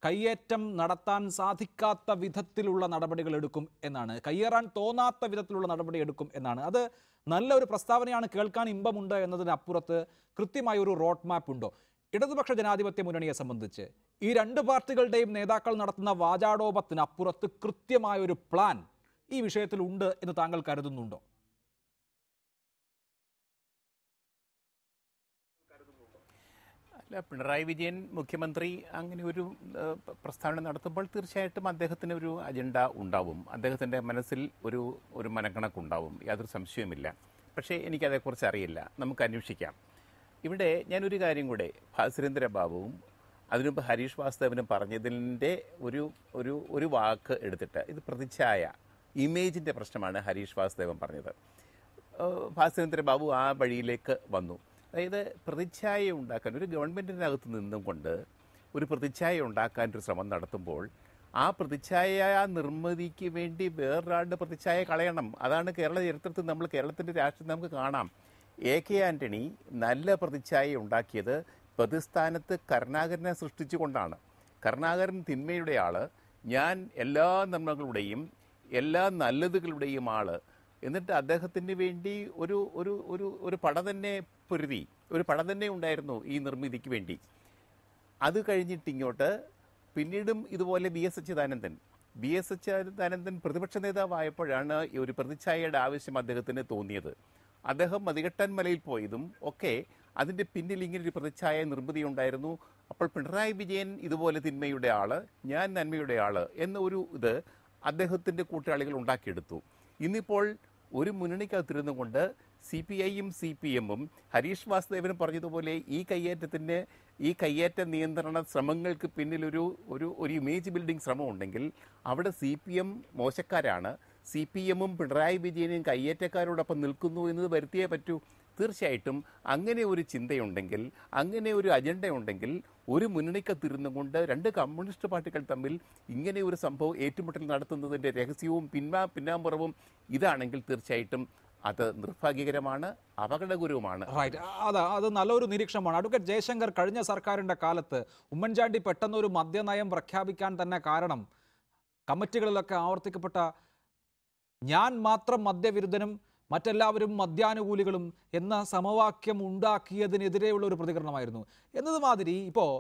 കയ്യേറ്റം നടത്താൻ സാധിക്കാത്ത വിധത്തിലുള്ള നടപടികൾ എടുക്കും എന്നാണ്, കയ്യേറാൻ തോന്നാത്ത വിധത്തിലുള്ള നടപടി എടുക്കും എന്നാണ്. അത് നല്ലൊരു പ്രസ്താവനയാണ്, കേൾക്കാൻ ഇമ്പമുണ്ട് എന്നതിനപ്പുറത്ത് കൃത്യമായ ഒരു റോഡ് മാപ്പ് ഉണ്ടോ? ഇടതുപക്ഷ ജനാധിപത്യ മുന്നണിയെ സംബന്ധിച്ച് ഈ രണ്ട് പാർട്ടികളുടെയും നേതാക്കൾ നടത്തുന്ന വാചാടോപത്തിനപ്പുറത്ത് കൃത്യമായ ഒരു പ്ലാൻ ഈ വിഷയത്തിൽ ഉണ്ട് എന്ന് താങ്കൾ കരുതുന്നുണ്ടോ? അല്ല, പിണറായി വിജയൻ മുഖ്യമന്ത്രി അങ്ങനെ ഒരു പ്രസ്താവന നടത്തുമ്പോൾ തീർച്ചയായിട്ടും അദ്ദേഹത്തിന് ഒരു അജണ്ട ഉണ്ടാവും, അദ്ദേഹത്തിൻ്റെ മനസ്സിൽ ഒരു മനക്കണക്കുണ്ടാവും, യാതൊരു സംശയവുമില്ല. പക്ഷേ എനിക്കതേക്കുറിച്ച് അറിയില്ല, നമുക്ക് അന്വേഷിക്കാം. ഇവിടെ ഞാനൊരു കാര്യം കൂടെ, ഭാസുരേന്ദ്ര ബാബുവും അതിനുമുമ്പ് ഹരീഷ് വാസുദേവനും പറഞ്ഞതിൻ്റെ ഒരു വാക്ക് എടുത്തിട്ട്, ഇത് പ്രതിച്ഛായ ഇമേജിൻ്റെ പ്രശ്നമാണ് ഹരീഷ് വാസുദേവൻ പറഞ്ഞത്. ഭാസുരേന്ദ്ര ബാബു ആ വഴിയിലേക്ക് വന്നു. അതായത് പ്രതിച്ഛായ ഉണ്ടാക്കാൻ, ഒരു ഗവൺമെൻറ്റിനകത്ത് നിന്നും കൊണ്ട് ഒരു പ്രതിച്ഛായ ഉണ്ടാക്കാൻ ഒരു ശ്രമം നടത്തുമ്പോൾ ആ പ്രതിച്ഛായ നിർമ്മിതിക്ക് വേണ്ടി വേറൊരാളുടെ പ്രതിച്ഛായ കളയണം. അതാണ് കേരള ചരിത്രത്തിൽ കേരളത്തിൻ്റെ രാഷ്ട്രീയം നമുക്ക് കാണാം. AK ആൻ്റണി നല്ല പ്രതിച്ഛായ ഉണ്ടാക്കിയത് പ്രതിസ്ഥാനത്ത് കരുണാകരനെ സൃഷ്ടിച്ചുകൊണ്ടാണ്. കരുണാകരൻ തിന്മയുടെ ആള്, ഞാൻ എല്ലാ നന്മകളുടെയും എല്ലാ നല്ലതുകളുടെയും ആള്. എന്നിട്ട് അദ്ദേഹത്തിന് വേണ്ടി ഒരു പട തന്നെ പൊരുതി, ഒരു പട തന്നെ ഉണ്ടായിരുന്നു ഈ നിർമ്മിതിക്ക് വേണ്ടി. അത് കഴിഞ്ഞിട്ടിങ്ങോട്ട് പിന്നീടും ഇതുപോലെ BS അച്യുതാനന്ദൻ പ്രതിപക്ഷ നേതാവായപ്പോഴാണ് ഈ ഒരു പ്രതിച്ഛായയുടെ ആവശ്യം അദ്ദേഹത്തിന് തോന്നിയത്. അദ്ദേഹം മതികെട്ടാൻ മലയിൽ പോയതും ഒക്കെ അതിൻ്റെ പിന്നിൽ ഇങ്ങനൊരു പ്രതിച്ഛായ നിർമ്മിതി ഉണ്ടായിരുന്നു. അപ്പോൾ പിണറായി വിജയൻ ഇതുപോലെ തിന്മയുടെ ആള്, ഞാൻ നന്മയുടെ ആള് എന്ന ഇത് അദ്ദേഹത്തിൻ്റെ കൂട്ടാളികൾ ഉണ്ടാക്കിയെടുത്തു. ഇന്നിപ്പോൾ ഒരു മുന്നണിക്കകത്തിരുന്നു കൊണ്ട് CPIയും CPMും ഹരീഷ് വാസുദേവനും പറഞ്ഞതുപോലെ ഈ കയ്യേറ്റ നിയന്ത്രണ ശ്രമങ്ങൾക്ക് പിന്നിൽ ഒരു ഇമേജ് ബിൽഡിംഗ് ശ്രമം ഉണ്ടെങ്കിൽ അവിടെ CPM മോശക്കാരാണ്, CPMും പിണറായി വിജയനും കയ്യേറ്റക്കാരോടൊപ്പം നിൽക്കുന്നു എന്നത് വരുത്തിയേ പറ്റൂ. തീർച്ചയായിട്ടും അങ്ങനെ ഒരു ചിന്തയുണ്ടെങ്കിൽ, അങ്ങനെ ഒരു അജണ്ടയുണ്ടെങ്കിൽ, ഒരു മുന്നണിക്കത്തിരുന്നു കൊണ്ട് രണ്ട് കമ്മ്യൂണിസ്റ്റ് പാർട്ടികൾ തമ്മിൽ ഇങ്ങനെ ഒരു സംഭവം ഏറ്റുമുട്ടൽ നടത്തുന്നതിൻ്റെ രഹസ്യവും പിന്നാമ്പുറവും ഇതാണെങ്കിൽ തീർച്ചയായിട്ടും അത് നിർഭാഗ്യകരമാണ്, അപകടകരവുമാണ്. റൈറ്റ്, അത് നല്ലൊരു നിരീക്ഷണമാണ്. അഡ്വക്കേറ്റ് ജയശങ്കർ, കഴിഞ്ഞ സർക്കാരിൻ്റെ കാലത്ത് ഉമ്മൻചാണ്ടി പെട്ടെന്നൊരു മദ്യനയം പ്രഖ്യാപിക്കാൻ തന്നെ കാരണം കമ്മിറ്റികളിലൊക്കെ ആവർത്തിക്കപ്പെട്ട ഞാൻ മാത്രം മദ്യവിരുദ്ധനും മറ്റെല്ലാവരും മദ്യാനുകൂലികളും എന്ന സമവാക്യം ഉണ്ടാക്കിയതിനെതിരെയുള്ള ഒരു പ്രതികരണമായിരുന്നു. എന്നതുമാതിരി ഇപ്പോൾ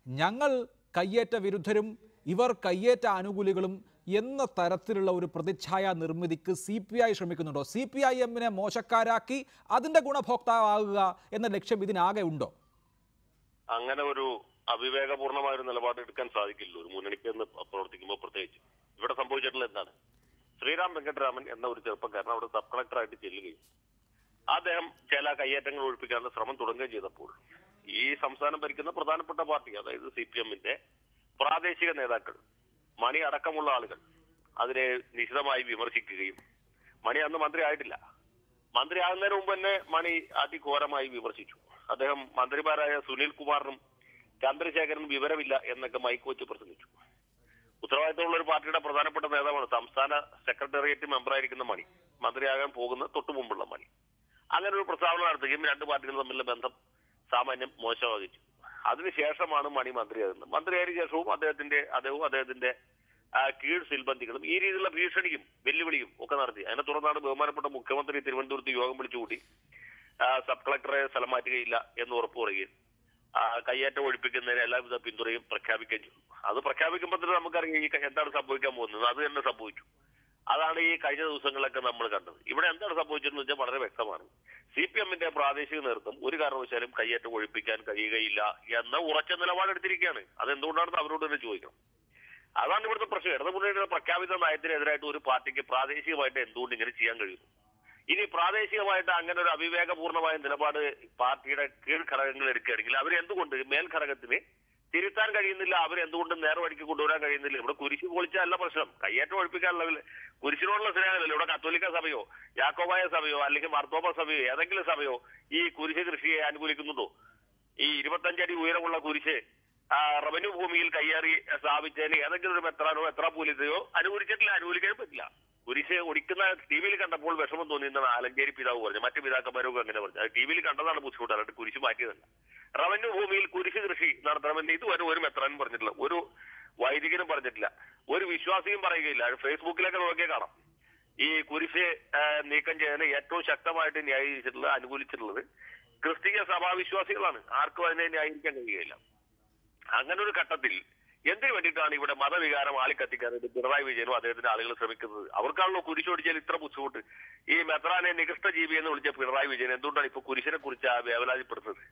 ഞങ്ങൾ കയ്യേറ്റ വിരുദ്ധരും ഇവർ കയ്യേറ്റ അനുകൂലികളും എന്ന തരത്തിലുള്ള ഒരു പ്രതിച്ഛായ നിർമ്മിതിക്ക് CPI ശ്രമിക്കുന്നുണ്ടോ? CPIMനെ മോശക്കാരാക്കി അതിൻ്റെ ഗുണഭോക്താവുക എന്ന ലക്ഷ്യം ഇതിനാകെ ഉണ്ടോ? അങ്ങനെ ഒരു അവിവേകപൂർണമായ ഒരു നിലപാട് എടുക്കാൻ സാധിക്കില്ല ഒരു മുന്നണിക്ക് എന്ന് പ്രവർത്തിക്കുമ്പോൾ. പ്രത്യേകിച്ച് ഇവിടെ സംഭവിച്ചിട്ടുള്ള എന്താണ്, ശ്രീറാം വെങ്കട്ടരാമൻ എന്ന ഒരു ചെറുപ്പക്കാരൻ അവിടെ സബ് കളക്ടറായിട്ട് ചെല്ലുകയും അദ്ദേഹം ചില കയ്യേറ്റങ്ങൾ ഒഴിപ്പിക്കാനുള്ള ശ്രമം തുടങ്ങുകയും ചെയ്തപ്പോൾ ഈ സംസ്ഥാനം ഭരിക്കുന്ന പ്രധാനപ്പെട്ട പാർട്ടി, അതായത് CPMന്റെ പ്രാദേശിക നേതാക്കൾ, മണി അടക്കമുള്ള ആളുകൾ അതിനെ നിശിതമായി വിമർശിക്കുകയും, മണി അന്ന് മന്ത്രി ആയിട്ടില്ല, മന്ത്രിയാകുന്നതിന് മുമ്പ് തന്നെ മണി അതിഘോരമായി വിമർശിച്ചു. അദ്ദേഹം മന്ത്രിമാരായ സുനിൽ കുമാറിനും ചന്ദ്രശേഖരനും വിവരമില്ല എന്നൊക്കെ മൈക്ക് വെച്ച് പ്രസംഗിച്ചു. ഉത്തരവാദിത്തമുള്ള ഒരു പാർട്ടിയുടെ പ്രധാനപ്പെട്ട നേതാവാണ്, സംസ്ഥാന സെക്രട്ടേറിയറ്റ് മെമ്പറായിരിക്കുന്ന മണി, മന്ത്രിയാകാൻ പോകുന്ന തൊട്ടു മുമ്പുള്ള മണി. അങ്ങനെ ഒരു പ്രസ്താവന നടത്തുകയും രണ്ട് പാർട്ടികൾ തമ്മിലുള്ള ബന്ധം സാമാന്യം മോശമാകിച്ചു. അതിനുശേഷമാണ് മണി മന്ത്രിയാകുന്നത്. മന്ത്രിയായ ശേഷവും അദ്ദേഹത്തിന്റെ കീഴ് സിൽബന്ധികളും ഈ രീതിയിലുള്ള ഭീഷണിയും വെല്ലുവിളിയും ഒക്കെ നടത്തി. അതിനെ തുടർന്നാണ് ബഹുമാനപ്പെട്ട മുഖ്യമന്ത്രി തിരുവനന്തപുരത്ത് യോഗം വിളിച്ചുകൂടി സബ് കളക്ടറെ സ്ഥലം മാറ്റുകയില്ല എന്ന് ഉറപ്പു പറയുകയും കയ്യേറ്റം ഒഴിപ്പിക്കുന്നതിന് എല്ലാവിധ പിന്തുണയും പ്രഖ്യാപിക്കുകയും ചെയ്തു. അത് പ്രഖ്യാപിക്കുമ്പോൾ തന്നെ നമുക്കറിയാം ഈ എന്താണ് സംഭവിക്കാൻ പോകുന്നത്. അത് തന്നെ സംഭവിച്ചു. അതാണ് ഈ കഴിഞ്ഞ ദിവസങ്ങളിലൊക്കെ നമ്മൾ കണ്ടത്. ഇവിടെ എന്താണ് സംഭവിച്ചതെന്ന് വെച്ചാൽ വളരെ വ്യക്തമാണ്. CPMന്റെ പ്രാദേശിക നേതൃത്വം ഒരു കാരണവശാലും കയ്യേറ്റം ഒഴിപ്പിക്കാൻ കഴിയുകയില്ല എന്ന ഉറച്ച നിലപാടെടുത്തിരിക്കുകയാണ്. അതെന്തുകൊണ്ടാണെന്ന് അവരോട് തന്നെ ചോദിക്കണം. അതാണ് ഇവിടുത്തെ പ്രശ്നം. ഇടതുമുന്നണിയുടെ പ്രഖ്യാപിത നയത്തിനെതിരായിട്ട് ഒരു പാർട്ടിക്ക് പ്രാദേശികമായിട്ട് എന്തുകൊണ്ട് ഇങ്ങനെ ചെയ്യാൻ കഴിയുന്നു? ഇനി പ്രാദേശികമായിട്ട് അങ്ങനെ ഒരു അവിവേകപൂർണമായ നിലപാട് പാർട്ടിയുടെ കീഴ്ഘടകങ്ങൾ എടുക്കുകയാണെങ്കിൽ അവരെന്തുകൊണ്ട് മേൽഘടകത്തിന് തിരുത്താൻ കഴിയുന്നില്ല. അവരെന്തുകൊണ്ടും നേർവഴിക്ക് കൊണ്ടുവരാൻ കഴിയുന്നില്ല. ഇവിടെ കുരിശ് പൊളിച്ചല്ല പ്രശ്നം, കയ്യേറ്റം ഒഴിപ്പിക്കാനുള്ള കുരിശിനോടുള്ള സ്നേഹമല്ലോ. ഇവിടെ കത്തോലിക്ക സഭയോ യാക്കോബായ സഭയോ അല്ലെങ്കിൽ മാർത്തോമ സഭയോ ഏതെങ്കിലും സഭയോ ഈ കുരിശ് കൃഷിയെ അനുകൂലിക്കുന്നുണ്ടോ? ഈ 25 അടി ഉയരമുള്ള കുരിശ് റവന്യൂ ഭൂമിയിൽ കയ്യേറി സ്ഥാപിച്ചതിന് ഏതെങ്കിലും ഒരു മെത്രാനോ മെത്രാപോലിത്തയോ അനുകൂലിച്ചിട്ടില്ല, അനുകൂലിക്കാൻ പറ്റില്ല. കുരിശ് ഒടിക്കുന്ന ടിവിയിൽ കണ്ടപ്പോൾ വിഷമം തോന്നിയെന്നാണ് ആലഞ്ചേരി പിതാവ് പറഞ്ഞു. മറ്റു പിതാക്കന്മാരൊക്കെ അങ്ങനെ പറഞ്ഞു. അത് ടിവിയിൽ കണ്ടതാണ് ബുദ്ധിമുട്ട്, അല്ലാണ്ട് കുരിശ് മാറ്റിയതല്ല. റവന്യൂ ഭൂമിയിൽ കുരിശ് കൃഷി നടത്തണമെന്ന് ഇതുവരെ ഒരു മെത്രാനും പറഞ്ഞിട്ടില്ല, ഒരു വൈദികനും പറഞ്ഞിട്ടില്ല, ഒരു വിശ്വാസിയും പറയുകയില്ല. ഫേസ്ബുക്കിലൊക്കെ നോക്കിയാൽ കാണാം. ഈ കുരിശ് നീക്കം ചെയ്യാൻ ഏറ്റവും ശക്തമായിട്ട് ന്യായീകരിച്ചിട്ടുള്ളത് അനുകൂലിച്ചിട്ടുള്ളത് ക്രിസ്തീയ സഭാവിശ്വാസികളാണ്. ആർക്കും അതിനെ ന്യായീകരിക്കാൻ കഴിയുകയില്ല. അങ്ങനെ ഒരു ഘട്ടത്തിൽ എന്തിനു വേണ്ടിയിട്ടാണ് ഇവിടെ മതവികാരം ആളിക്കത്തിക്കാനായിട്ട് പിണറായി വിജയനും അദ്ദേഹത്തിന്റെ ആളുകൾ ശ്രമിക്കുന്നത്? അവർക്കാണല്ലോ കുരിശോടിച്ചാൽ ഇത്ര ബുദ്ധിമുട്ട്. ഈ മെത്രാനെ നികൃഷ്ട ജീവി എന്ന് വിളിച്ച പിണറായി വിജയൻ എന്തുകൊണ്ടാണ് ഇപ്പൊ കുരിശിനെ കുറിച്ച് വേവലാതിപ്പെടുന്നത്?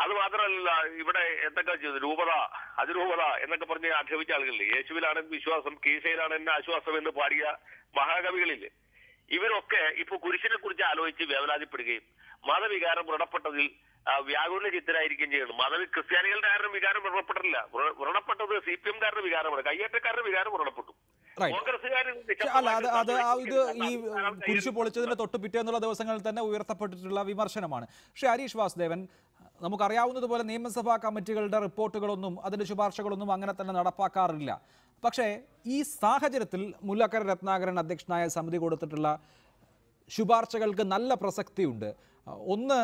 അത് മാത്രമല്ല, ഇവിടെ എന്തൊക്കെ ചെയ്തു, രൂപത അതിരൂപത എന്നൊക്കെ പറഞ്ഞ് ആക്ഷേപിച്ച ആളുകളില്ലേ? യേശുവിലാണ് വിശ്വാസം, കീശയിലാണ് എന്നെ ആശ്വാസം എന്ന് പാടിയ മഹാകവികളില്ലേ? ഇവരൊക്കെ ഇപ്പൊ കുരിശിനെ കുറിച്ച് ആലോചിച്ച് വേവലാതിപ്പെടുകയും മതവികാരം വ്രണപ്പെട്ടതിൽ വ്യാകുല ചിത്തരായിരിക്കുകയും ചെയ്യുന്നു. ക്രിസ്ത്യാനികളുടെ ആരും വികാരം വ്രണപ്പെട്ടില്ല. വ്രണപ്പെട്ടത് CPM-കാരുടെ വികാരമാണ്, കയ്യേറ്റക്കാരുടെ വികാരം വ്രണപ്പെട്ടു. അല്ല, അത് ഇത് ഈ കുരിശ് പൊളിച്ചതിന്റെ തൊട്ട് പിറ്റേന്നുള്ള ദിവസങ്ങളിൽ തന്നെ ഉയർത്തപ്പെട്ടിട്ടുള്ള വിമർശനമാണ്. പക്ഷേ ഹരീഷ് വാസുദേവൻ, നമുക്കറിയാവുന്നതുപോലെ നിയമസഭാ കമ്മിറ്റികളുടെ റിപ്പോർട്ടുകളൊന്നും അതിന്റെ ശുപാർശകളൊന്നും അങ്ങനെ തന്നെ നടപ്പാക്കാറില്ല. പക്ഷേ ഈ സാഹചര്യത്തിൽ മുല്ലക്കര രത്നാകരൻ അധ്യക്ഷനായ സമിതി കൊടുത്തിട്ടുള്ള ശുപാർശകൾക്ക് നല്ല പ്രസക്തിയുണ്ട്. ഒന്ന്,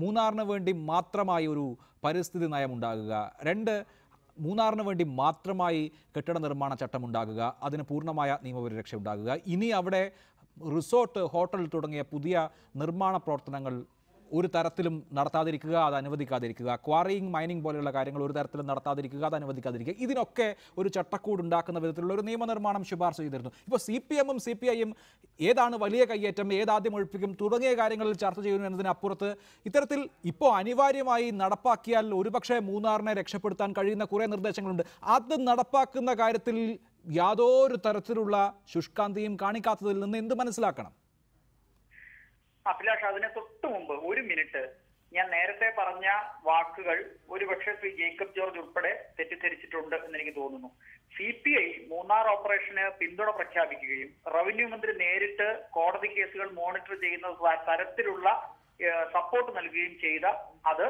മൂന്നാറിന് വേണ്ടി മാത്രമായി ഒരു പരിസ്ഥിതി നയമുണ്ടാകുക. 2, മൂന്നാറിന് വേണ്ടി മാത്രമായി കെട്ടിട നിർമ്മാണ ചട്ടം ഉണ്ടാകുക, അതിന് പൂർണ്ണമായ നിയമപരിരക്ഷ ഉണ്ടാകുക. ഇനി അവിടെ റിസോർട്ട്, ഹോട്ടൽ തുടങ്ങിയ പുതിയ നിർമ്മാണ പ്രവർത്തനങ്ങൾ ഒരു തരത്തിലും നടത്താതിരിക്കുക, അത് അനുവദിക്കാതിരിക്കുക. ക്വാറിയിങ്, മൈനിങ് പോലെയുള്ള കാര്യങ്ങൾ ഒരു തരത്തിലും നടത്താതിരിക്കുക, അത് അനുവദിക്കാതിരിക്കുക. ഇതിനൊക്കെ ഒരു ചട്ടക്കൂട് ഉണ്ടാക്കുന്ന വിധത്തിലുള്ള ഒരു നിയമനിർമ്മാണം ശുപാർശ ചെയ്തിരുന്നു. ഇപ്പോൾ CPM-ഉം CPI-യും ഏതാണ് വലിയ കയ്യേറ്റം, ഏതാദ്യം ഒഴിപ്പിക്കും തുടങ്ങിയ കാര്യങ്ങളിൽ ചർച്ച ചെയ്യുന്നു എന്നതിനപ്പുറത്ത് ഇത്തരത്തിൽ ഇപ്പോൾ അനിവാര്യമായി നടപ്പാക്കിയാൽ ഒരുപക്ഷെ മൂന്നാറിനെ രക്ഷപ്പെടുത്താൻ കഴിയുന്ന കുറേ നിർദ്ദേശങ്ങളുണ്ട്. അത് നടപ്പാക്കുന്ന കാര്യത്തിൽ യാതൊരു തരത്തിലുള്ള ശുഷ്കാന്തിയും കാണിക്കാത്തതിൽ നിന്ന് എന്ത് മനസ്സിലാക്കണം? അഭിലാഷ്, അതിന് തൊട്ടു മുമ്പ് 1 മിനിറ്റ് ഞാൻ നേരത്തെ പറഞ്ഞ വാക്കുകൾ ഒരുപക്ഷെ ശ്രീ ജേക്കബ് ജോർജ് ഉൾപ്പെടെ തെറ്റിദ്ധരിച്ചിട്ടുണ്ട് എന്ന് എനിക്ക് തോന്നുന്നു. CPI മൂന്നാർ ഓപ്പറേഷന് പിന്തുണ പ്രഖ്യാപിക്കുകയും റവന്യൂ മന്ത്രി നേരിട്ട് കോടതി കേസുകൾ മോണിറ്റർ ചെയ്യുന്ന തരത്തിലുള്ള സപ്പോർട്ട് നൽകുകയും ചെയ്ത അത്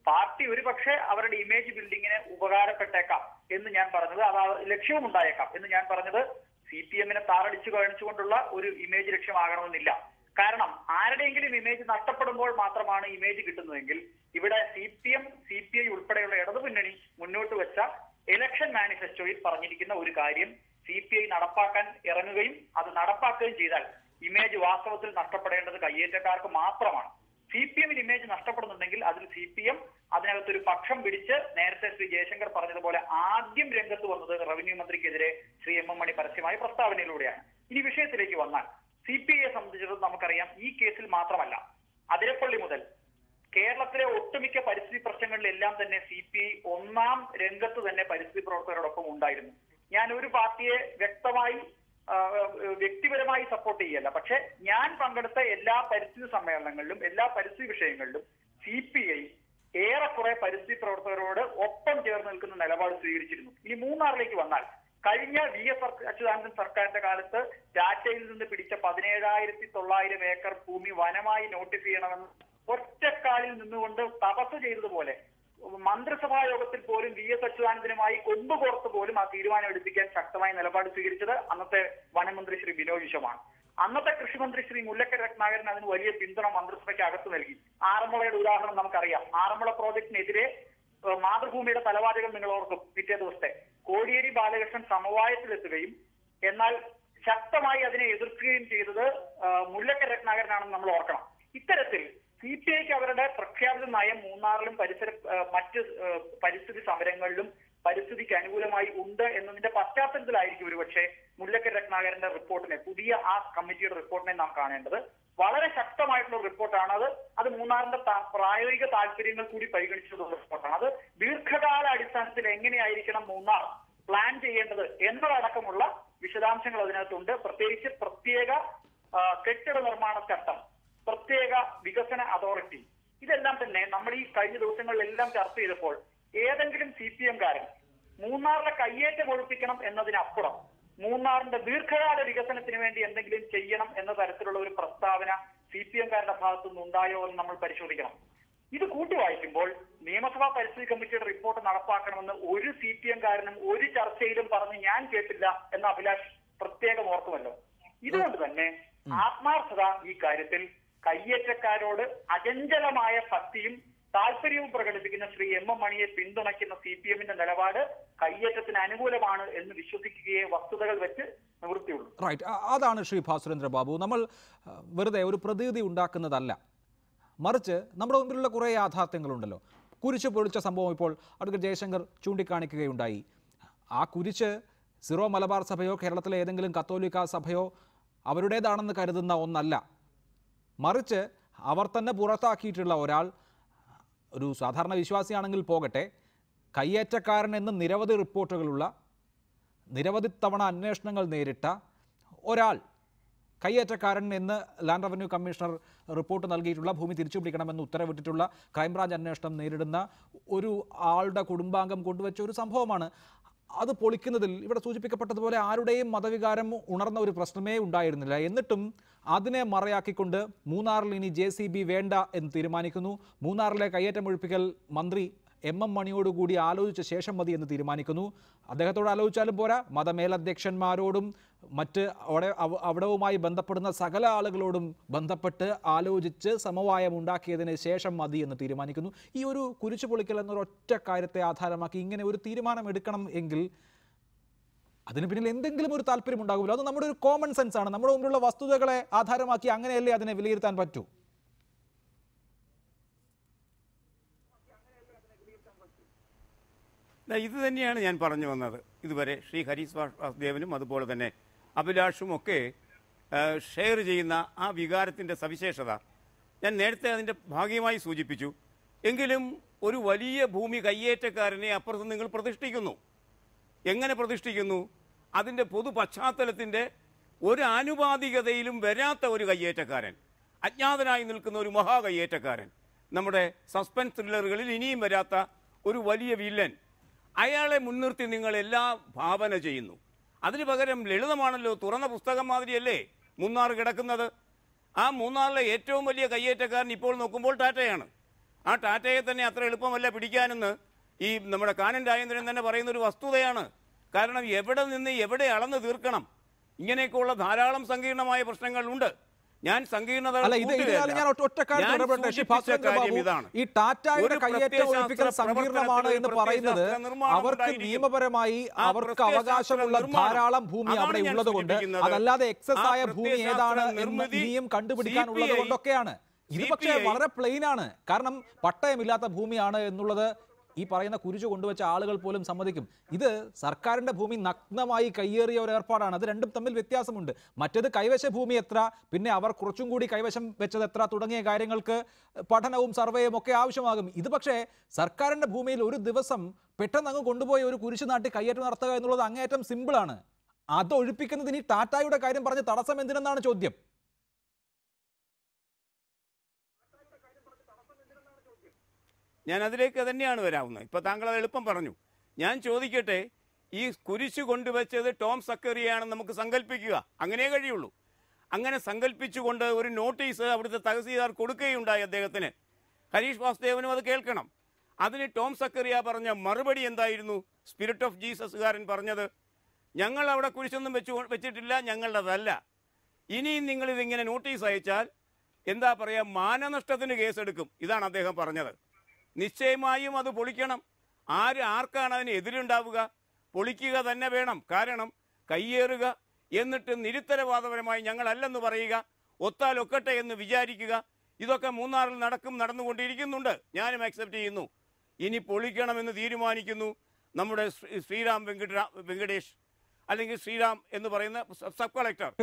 പാർട്ടി ഒരുപക്ഷെ അവരുടെ ഇമേജ് ബിൽഡിങ്ങിന് ഉപകാരപ്പെട്ടേക്കാം എന്ന് ഞാൻ പറഞ്ഞത്, അത് ലക്ഷ്യവും ഉണ്ടായേക്കാം എന്ന് ഞാൻ പറഞ്ഞത് CPM-നെ താറടിച്ചു കാണിച്ചുകൊണ്ടുള്ള ഒരു ഇമേജ് ലക്ഷ്യമാകണമെന്നില്ല. കാരണം ആരുടെയെങ്കിലും ഇമേജ് നഷ്ടപ്പെടുമ്പോൾ മാത്രമാണ് ഇമേജ് കിട്ടുന്നതെങ്കിൽ ഇവിടെ CPM, CPI ഉൾപ്പെടെയുള്ള ഇടതുമുന്നണി മുന്നോട്ട് വെച്ച ഇലക്ഷൻ മാനിഫെസ്റ്റോയിൽ പറഞ്ഞിരിക്കുന്ന ഒരു കാര്യം CPI നടപ്പാക്കാൻ ഇറങ്ങുകയും അത് നടപ്പാക്കുകയും ചെയ്താൽ ഇമേജ് വാസ്തവത്തിൽ നഷ്ടപ്പെടേണ്ടത് കയ്യേറ്റക്കാർക്ക് മാത്രമാണ്. CPM-ന് ഇമേജ് നഷ്ടപ്പെടുന്നുണ്ടെങ്കിൽ അതിൽ CPM അതിനകത്തൊരു പക്ഷം പിടിച്ച് നേരത്തെ ശ്രീ ജയശങ്കർ പറഞ്ഞതുപോലെ ആദ്യം രംഗത്ത് വന്നത് റവന്യൂ മന്ത്രിക്കെതിരെ ശ്രീ M.M. മണി പരസ്യമായ പ്രസ്താവനയിലൂടെയാണ്. ഇനി വിഷയത്തിലേക്ക് വന്നാൽ CPIയെ സംബന്ധിച്ചിടത്തോളം നമുക്കറിയാം, ഈ കേസിൽ മാത്രമല്ല അതിരപ്പള്ളി മുതൽ കേരളത്തിലെ ഒട്ടുമിക്ക പരിസ്ഥിതി പ്രശ്നങ്ങളിലെല്ലാം തന്നെ CPI ഒന്നാം രംഗത്ത് തന്നെ പരിസ്ഥിതി പ്രവർത്തകരോടൊപ്പം ഉണ്ടായിരുന്നു. ഞാൻ ഒരു പാർട്ടിയെ വ്യക്തിപരമായി സപ്പോർട്ട് ചെയ്യല്ല, പക്ഷെ ഞാൻ പങ്കെടുത്ത എല്ലാ പരിസ്ഥിതി സമ്മേളനങ്ങളിലും എല്ലാ പരിസ്ഥിതി വിഷയങ്ങളിലും CPI ഏറെക്കുറെ പരിസ്ഥിതി പ്രവർത്തകരോട് ഒപ്പം ചേർന്ന് നിൽക്കുന്ന നിലപാട് സ്വീകരിച്ചിരുന്നു. ഇനി മൂന്നാറിലേക്ക് വന്നാൽ കഴിഞ്ഞ VS അച്യുതാനന്ദൻ സർക്കാരിന്റെ കാലത്ത് ടാറ്റയിൽ നിന്ന് പിടിച്ച 17,900 ഏക്കർ ഭൂമി വനമായി നോട്ടിഫൈ ചെയ്യണമെന്ന് ഒറ്റക്കാലിൽ നിന്നുകൊണ്ട് തപസ് ചെയ്തതുപോലെ മന്ത്രിസഭാ യോഗത്തിൽ പോലും VS അച്യുതാനന്ദനുമായി കൊമ്പ് കോർത്ത് പോലും ആ തീരുമാനം എടുപ്പിക്കാൻ ശക്തമായ നിലപാട് സ്വീകരിച്ചത് അന്നത്തെ വനമന്ത്രി ശ്രീ ബിനോയ് വിശ്വമാണ്. അന്നത്തെ കൃഷിമന്ത്രി ശ്രീ മുല്ലക്കര രത്നാകരൻ അതിന് വലിയ പിന്തുണ മന്ത്രിസഭയ്ക്ക് അകത്ത് നൽകി. ആറന്മുളയുടെ ഉദാഹരണം നമുക്കറിയാം. ആറന്മുള പ്രോജക്ടിനെതിരെ മാതൃഭൂമിയുടെ തലവാചകം നിങ്ങൾ ഓർക്കും. പിറ്റേ ദിവസത്തെ കോടിയേരി ബാലകൃഷ്ണൻ സമവായത്തിലെത്തുകയും എന്നാൽ ശക്തമായി അതിനെ എതിർക്കുകയും ചെയ്തത് മുല്ലക്കര രത്നാകരനാണെന്ന് നമ്മൾ ഓർക്കണം. ഇത്തരത്തിൽ CPIക്ക് അവരുടെ പ്രഖ്യാപിത നയം മൂന്നാറിലും മറ്റ് പരിസ്ഥിതി സമരങ്ങളിലും പരിസ്ഥിതിക്ക് അനുകൂലമായി ഉണ്ട് എന്നതിന്റെ പശ്ചാത്തലത്തിലായിരിക്കും ഒരുപക്ഷെ മുല്ലക്കര രത്നാകരന്റെ റിപ്പോർട്ടിനെ, പുതിയ ആ കമ്മിറ്റിയുടെ റിപ്പോർട്ടിനെ നാം കാണേണ്ടത്. വളരെ ശക്തമായിട്ടുള്ള റിപ്പോർട്ടാണ് അത് മൂന്നാറിന്റെ പ്രായോഗിക താല്പര്യങ്ങൾ കൂടി പരിഗണിച്ചിട്ടുള്ള റിപ്പോർട്ടാണ്. അത് ദീർഘകാല അടിസ്ഥാനത്തിൽ എങ്ങനെയായിരിക്കണം മൂന്നാർ പ്ലാൻ ചെയ്യേണ്ടത് എന്നതടക്കമുള്ള വിശദാംശങ്ങൾ അതിനകത്തുണ്ട്. പ്രത്യേകിച്ച് പ്രത്യേക കെട്ടിട നിർമ്മാണ ചട്ടം, പ്രത്യേക വികസന അതോറിറ്റി, ഇതെല്ലാം തന്നെ നമ്മൾ ഈ കഴിഞ്ഞ ദിവസങ്ങളിലെല്ലാം ചർച്ച ചെയ്തപ്പോൾ ഏതെങ്കിലും CPM-കാരൻ മൂന്നാറിലെ കയ്യേറ്റം ഒഴിപ്പിക്കണം എന്നതിനപ്പുറം മൂന്നാറിന്റെ ദീർഘകാല വികസനത്തിന് വേണ്ടി എന്തെങ്കിലും ചെയ്യണം എന്ന തരത്തിലുള്ള ഒരു പ്രസ്താവന CPM-കാരുടെ ഭാഗത്തുനിന്ന് ഉണ്ടായോ എന്ന് നമ്മൾ പരിശോധിക്കണം. ഇത് കൂട്ടി വായിക്കുമ്പോൾ നിയമസഭാ പരിസ്ഥിതി കമ്മിറ്റിയുടെ റിപ്പോർട്ട് നടപ്പാക്കണമെന്ന് ഒരു CPM-കാരനും ഒരു ചർച്ചയിലും പറഞ്ഞ് ഞാൻ കേട്ടില്ല എന്ന് അഭിലാഷ് പ്രത്യേകം ഓർക്കുമല്ലോ. ഇതുകൊണ്ട് തന്നെ ആത്മാർത്ഥത ഈ കാര്യത്തിൽ കയ്യേറ്റക്കാരോട് അചഞ്ചലമായ ഭക്തിയും താല്പര്യവും പ്രകടിപ്പിക്കുന്ന ശ്രീ M.M. മണിയെ പിന്തുണയ്ക്കുന്ന CPM-ന്റെ നിലപാട് കയ്യേറ്റത്തിന് അനുകൂലമാണ് എന്ന് വിശ്വസിക്കുകയെ വസ്തുതകൾ വെച്ച് നിവൃത്തിയുള്ളൂ. റൈറ്റ്, അതാണ് ശ്രീ ഭാസുരേന്ദ്ര ബാബു. നമ്മൾ വെറുതെ ഒരു പ്രതീതി ഉണ്ടാക്കുന്നതല്ല, മറിച്ച് നമ്മുടെ മുമ്പിലുള്ള കുറേ യാഥാർത്ഥ്യങ്ങളുണ്ടല്ലോ. കുരിശ് പൊളിച്ച സംഭവം ഇപ്പോൾ അഡ്വക്കേറ്റ് ജയശങ്കർ ചൂണ്ടിക്കാണിക്കുകയുണ്ടായി. ആ കുരിശ് സിറോ മലബാർ സഭയോ കേരളത്തിലെ ഏതെങ്കിലും കത്തോലിക്ക സഭയോ അവരുടേതാണെന്ന് കരുതുന്ന ഒന്നല്ല, മറിച്ച് അവർ തന്നെ പുറത്താക്കിയിട്ടുള്ള ഒരാൾ, ഒരു സാധാരണ വിശ്വാസിയാണെങ്കിൽ പോകട്ടെ, കയ്യേറ്റക്കാരൻ എന്ന് നിരവധി റിപ്പോർട്ടുകളുള്ള, നിരവധി തവണ അന്വേഷണങ്ങൾ നേരിട്ട ഒരാൾ, കയ്യേറ്റക്കാരൻ എന്ന് ലാൻഡ് റവന്യൂ കമ്മീഷണർ റിപ്പോർട്ട് നൽകിയിട്ടുള്ള, ഭൂമി തിരിച്ചുപിടിക്കണമെന്ന് ഉത്തരവിട്ടിട്ടുള്ള, ക്രൈംബ്രാഞ്ച് അന്വേഷണം നേരിടുന്ന ഒരു ആളുടെ കുടുംബാംഗം കൊണ്ടുവച്ച ഒരു സംഭവമാണ്. അത് പൊളിക്കുന്നതിൽ ഇവിടെ സൂചിപ്പിക്കപ്പെട്ടതുപോലെ ആരുടെയും മതവികാരം ഉണർന്ന ഒരു പ്രശ്നമേ ഉണ്ടായിരുന്നില്ല. എന്നിട്ടും അതിനെ മറയാക്കിക്കൊണ്ട് മൂന്നാറിൽ ഇനി JCB വേണ്ട എന്ന് തീരുമാനിക്കുന്നു. മൂന്നാറിലെ കയ്യേറ്റം ഒഴിപ്പിക്കൽ മന്ത്രി M.M. മണിയോടുകൂടി ആലോചിച്ച ശേഷം മതി എന്ന് തീരുമാനിക്കുന്നു. അദ്ദേഹത്തോട് ആലോചിച്ചാലും പോരാ, മതമേലധ്യക്ഷന്മാരോടും മറ്റ് അവിടവുമായി ബന്ധപ്പെടുന്ന സകല ആളുകളോടും ബന്ധപ്പെട്ട് ആലോചിച്ച് സമവായം ഉണ്ടാക്കിയതിന് ശേഷം മതി എന്ന് തീരുമാനിക്കുന്നു. ഈ ഒരു കുരിശു പൊളിക്കൽ എന്നൊരൊറ്റ കാര്യത്തെ ആധാരമാക്കി ഇങ്ങനെ ഒരു തീരുമാനം എടുക്കണം എങ്കിൽ അതിന് പിന്നിൽ എന്തെങ്കിലും ഒരു താല്പര്യം ഉണ്ടാകുമല്ലോ. അത് നമ്മുടെ ഒരു കോമൺ സെൻസ് ആണ്. നമ്മുടെ മുമ്പിലുള്ള വസ്തുതകളെ ആധാരമാക്കി അങ്ങനെയല്ലേ അതിനെ വിലയിരുത്താൻ പറ്റൂ. ഇത് തന്നെയാണ് ഞാൻ പറഞ്ഞു വന്നത്. ഇതുവരെ ശ്രീ ഹരീഷ് വാസുദേവനും അതുപോലെ തന്നെ അഭിലാഷും ഒക്കെ ഷെയർ ചെയ്യുന്ന ആ വികാരത്തിൻ്റെ സവിശേഷത ഞാൻ നേരത്തെ അതിൻ്റെ ഭാഗികമായി സൂചിപ്പിച്ചു. എങ്കിലും ഒരു വലിയ ഭൂമി കയ്യേറ്റക്കാരനെ അപ്പുറത്ത് നിങ്ങൾ പ്രതിഷ്ഠിക്കുന്നു. എങ്ങനെ പ്രതിഷ്ഠിക്കുന്നു? അതിൻ്റെ പൊതു പശ്ചാത്തലത്തിൻ്റെ ഒരു ആനുപാതികതയിലും വരാത്ത ഒരു കയ്യേറ്റക്കാരൻ, അജ്ഞാതനായി നിൽക്കുന്ന ഒരു മഹാ കയ്യേറ്റക്കാരൻ, നമ്മുടെ സസ്പെൻസ് ത്രില്ലറുകളിൽ ഇനിയും വരാത്ത ഒരു വലിയ വില്ലൻ, അയാളെ മുൻനിർത്തി നിങ്ങൾ എല്ലാം ഭാവന ചെയ്യുന്നു. അതിന് പകരം ലളിതമാണല്ലോ, തുറന്ന പുസ്തകം മാതിരിയല്ലേ മൂന്നാർ കിടക്കുന്നത്. ആ മൂന്നാറിലെ ഏറ്റവും വലിയ കയ്യേറ്റക്കാരൻ ഇപ്പോൾ നോക്കുമ്പോൾ ടാറ്റയാണ്. ആ ടാറ്റയെ തന്നെ അത്ര എളുപ്പമല്ല പിടിക്കാനെന്ന് ഈ നമ്മുടെ കാനൻ രാജേന്ദ്രൻ തന്നെ പറയുന്നൊരു വസ്തുതയാണ്. കാരണം എവിടെ നിന്ന് എവിടെ അളന്ന് തീർക്കണം, ഇങ്ങനെയൊക്കെയുള്ള ധാരാളം സങ്കീർണമായ പ്രശ്നങ്ങളുണ്ട്. ഞാൻ സങ്കീർണത ഈ ടാറ്റയുടെ കയ്യേറ്റം ഒഴിപ്പിക്കൽ സങ്കീർണമാണ് എന്ന് പറയുന്നത് അവർക്ക് നിയമപരമായി അവർക്ക് അവകാശമുള്ള ധാരാളം ഭൂമി അവിടെ ഉള്ളത് കൊണ്ട്, അതല്ലാതെ എക്സസ് ആയ ഭൂമി ഏതാണ് എന്ന് ഇനിയും കണ്ടുപിടിക്കാനുള്ളത് കൊണ്ടൊക്കെയാണ്. ഇത് പക്ഷേ വളരെ പ്ലെയിൻ ആണ്. കാരണം പട്ടയമില്ലാത്ത ഭൂമിയാണ് എന്നുള്ളത് ഈ പറയുന്ന കുരിശു കൊണ്ടുവച്ച ആളുകൾ പോലും സമ്മതിക്കും. ഇത് സർക്കാരിന്റെ ഭൂമി നഗ്നമായി കയ്യേറിയ ഒരു ഏർപ്പാടാണ്. അത് രണ്ടും തമ്മിൽ വ്യത്യാസമുണ്ട്. മറ്റേത് കൈവശ ഭൂമി എത്ര, പിന്നെ അവർ കുറച്ചും കൂടി കൈവശം വെച്ചത് എത്ര തുടങ്ങിയ കാര്യങ്ങൾക്ക് പഠനവും സർവേയും ഒക്കെ ആവശ്യമാകും. ഇത് പക്ഷേ സർക്കാരിന്റെ ഭൂമിയിൽ ഒരു ദിവസം പെട്ടെന്ന് അങ്ങ് കൊണ്ടുപോയി ഒരു കുരിശു നാട്ടി കയ്യേറ്റം നടത്തുക എന്നുള്ളത് അങ്ങേയറ്റം സിമ്പിളാണ്. അത് ഒഴിപ്പിക്കുന്നതിന് ഈ ടാറ്റായുടെ കാര്യം പറഞ്ഞ് തടസ്സം എന്തിനെന്നാണ് ചോദ്യം. ഞാൻ അതിലേക്ക് തന്നെയാണ് വരാവുന്നത്. ഇപ്പോൾ താങ്കൾ അത് എളുപ്പം പറഞ്ഞു. ഞാൻ ചോദിക്കട്ടെ, ഈ കുരിശ് കൊണ്ടുവച്ചത് ടോം സക്കറിയാണെന്ന് നമുക്ക് സങ്കല്പിക്കുക. അങ്ങനെ കഴിയുള്ളൂ. അങ്ങനെ സങ്കല്പിച്ചുകൊണ്ട് ഒരു നോട്ടീസ് അവിടുത്തെ തഹസീൽദാർ കൊടുക്കുകയുണ്ടായി അദ്ദേഹത്തിന്. ഹരീഷ് വാസുദേവനും അത് കേൾക്കണം. അതിന് ടോം സക്കറിയ പറഞ്ഞ മറുപടി എന്തായിരുന്നു? സ്പിരിറ്റ് ഓഫ് ജീസസുകാരൻ പറഞ്ഞത്, ഞങ്ങൾ അവിടെ കുരിശൊന്നും വെച്ചിട്ടില്ല, ഞങ്ങളുടേതല്ല. ഇനിയും നിങ്ങളിതിങ്ങനെ നോട്ടീസ് അയച്ചാൽ എന്താ പറയുക, മാനനഷ്ടത്തിന് കേസെടുക്കും. ഇതാണ് അദ്ദേഹം പറഞ്ഞത്. നിശ്ചയമായും അത് പൊളിക്കണം. ആർക്കാണ് അതിന് എതിരുണ്ടാവുക? പൊളിക്കുക തന്നെ വേണം. കാരണം കയ്യേറുക, എന്നിട്ട് നിരുത്തരവാദപരമായി ഞങ്ങളല്ലെന്ന് പറയുക, ഒത്താലൊക്കട്ടെ എന്ന് വിചാരിക്കുക, ഇതൊക്കെ മൂന്നാറിൽ നടന്നുകൊണ്ടിരിക്കുന്നുണ്ട്. ഞാനും അക്സെപ്റ്റ് ചെയ്യുന്നു. ഇനി പൊളിക്കണമെന്ന് തീരുമാനിക്കുന്നു നമ്മുടെ ശ്രീറാം വെങ്കടേഷ്, അല്ലെങ്കിൽ ശ്രീറാം എന്ന് പറയുന്ന സബ് കളക്ടർ,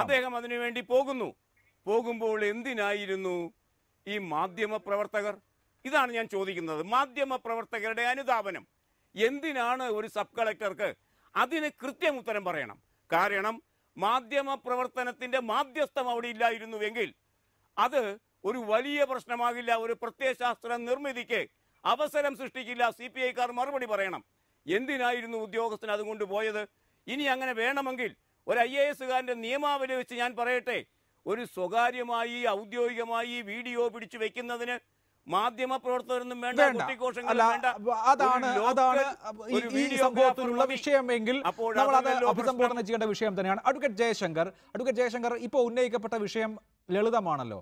അദ്ദേഹം അതിനുവേണ്ടി പോകുമ്പോൾ എന്തിനായിരുന്നു ഈ മാധ്യമ പ്രവർത്തകർ? ഇതാണ് ഞാൻ ചോദിക്കുന്നത്. മാധ്യമ പ്രവർത്തകരുടെ അനുധാവനം എന്തിനാണ് ഒരു സബ് കളക്ടർക്ക്? അതിന് കൃത്യം ഉത്തരം പറയണം. കാരണം മാധ്യമ പ്രവർത്തനത്തിന്റെ മാധ്യസ്ഥം അവിടെ ഇല്ലായിരുന്നുവെങ്കിൽ അത് ഒരു വലിയ പ്രശ്നമാകില്ല. ഒരു പ്രത്യയശാസ്ത്ര നിർമ്മിതിക്ക് അവസരം സൃഷ്ടിക്കില്ല. CPI-ക്കാർ മറുപടി പറയണം. എന്തിനായിരുന്നു ഉദ്യോഗസ്ഥൻ അതുകൊണ്ട് പോയത്? ഇനി അങ്ങനെ വേണമെങ്കിൽ ഒരു IAS-കാരൻ്റെ നിയമാവലി വെച്ച് ഞാൻ പറയട്ടെ, ഒരു സ്വകാര്യമായി ഔദ്യോഗികമായി വീഡിയോ പിടിച്ചു വെക്കുന്നതിന് മാധ്യമപ്രവർത്തകരൊന്നും വേണ്ട, കുട്ടിക്കോശങ്ങളും വേണ്ട. അതാണ് ഈ സംഭവത്തിലുള്ള വിഷയമെങ്കിൽ നമ്മൾ അത് അഭിസംബോധന ചെയ്യേണ്ട വിഷയം തന്നെയാണ്. അഡ്വക്കേറ്റ് ജയശങ്കർ ഇപ്പോൾ ഉന്നയിക്കപ്പെട്ട വിഷയം ലളിതമാണല്ലോ.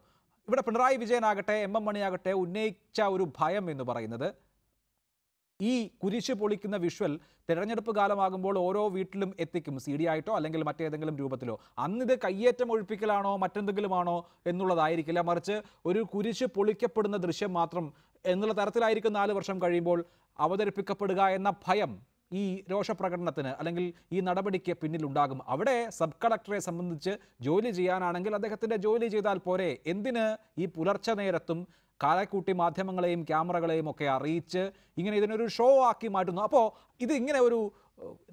ഇവിടെ പിണറായി വിജയനാകട്ടെ MM മണിയാകട്ടെ ഉന്നയിച്ച ഒരു ഭയം എന്ന് പറയുന്നത് ഈ കുരിശ് പൊളിക്കുന്ന വിഷ്വൽ തെരഞ്ഞെടുപ്പ് കാലമാകുമ്പോൾ ഓരോ വീട്ടിലും എത്തിക്കും, CD ആയിട്ടോ അല്ലെങ്കിൽ മറ്റേതെങ്കിലും രൂപത്തിലോ. അന്നിത് കയ്യേറ്റം ഒഴിപ്പിക്കലാണോ മറ്റെന്തെങ്കിലുമാണോ എന്നുള്ളതായിരിക്കില്ല, മറിച്ച് ഒരു കുരിശ് പൊളിക്കപ്പെടുന്ന ദൃശ്യം മാത്രം എന്നുള്ള തരത്തിലായിരിക്കും 4 വർഷം കഴിയുമ്പോൾ അവതരിപ്പിക്കപ്പെടുക എന്ന ഭയം ഈ രോഷപ്രകടനത്തിന് അല്ലെങ്കിൽ ഈ നടപടിക്ക് പിന്നിലുണ്ടാകും. അവിടെ സബ് കളക്ടറെ സംബന്ധിച്ച് ജോലി ചെയ്യാനാണെങ്കിൽ അദ്ദേഹത്തിൻ്റെ ജോലി ചെയ്താൽ പോരെ? എന്തിന് ഈ പുലർച്ചെ നേരത്തും കാലക്കൂട്ടി മാധ്യമങ്ങളെയും ക്യാമറകളെയും ഒക്കെ അറിയിച്ച് ഇങ്ങനെ ഇതിനൊരു ഷോ ആക്കി മാറ്റുന്നു? അപ്പോൾ ഇത് ഇങ്ങനെ ഒരു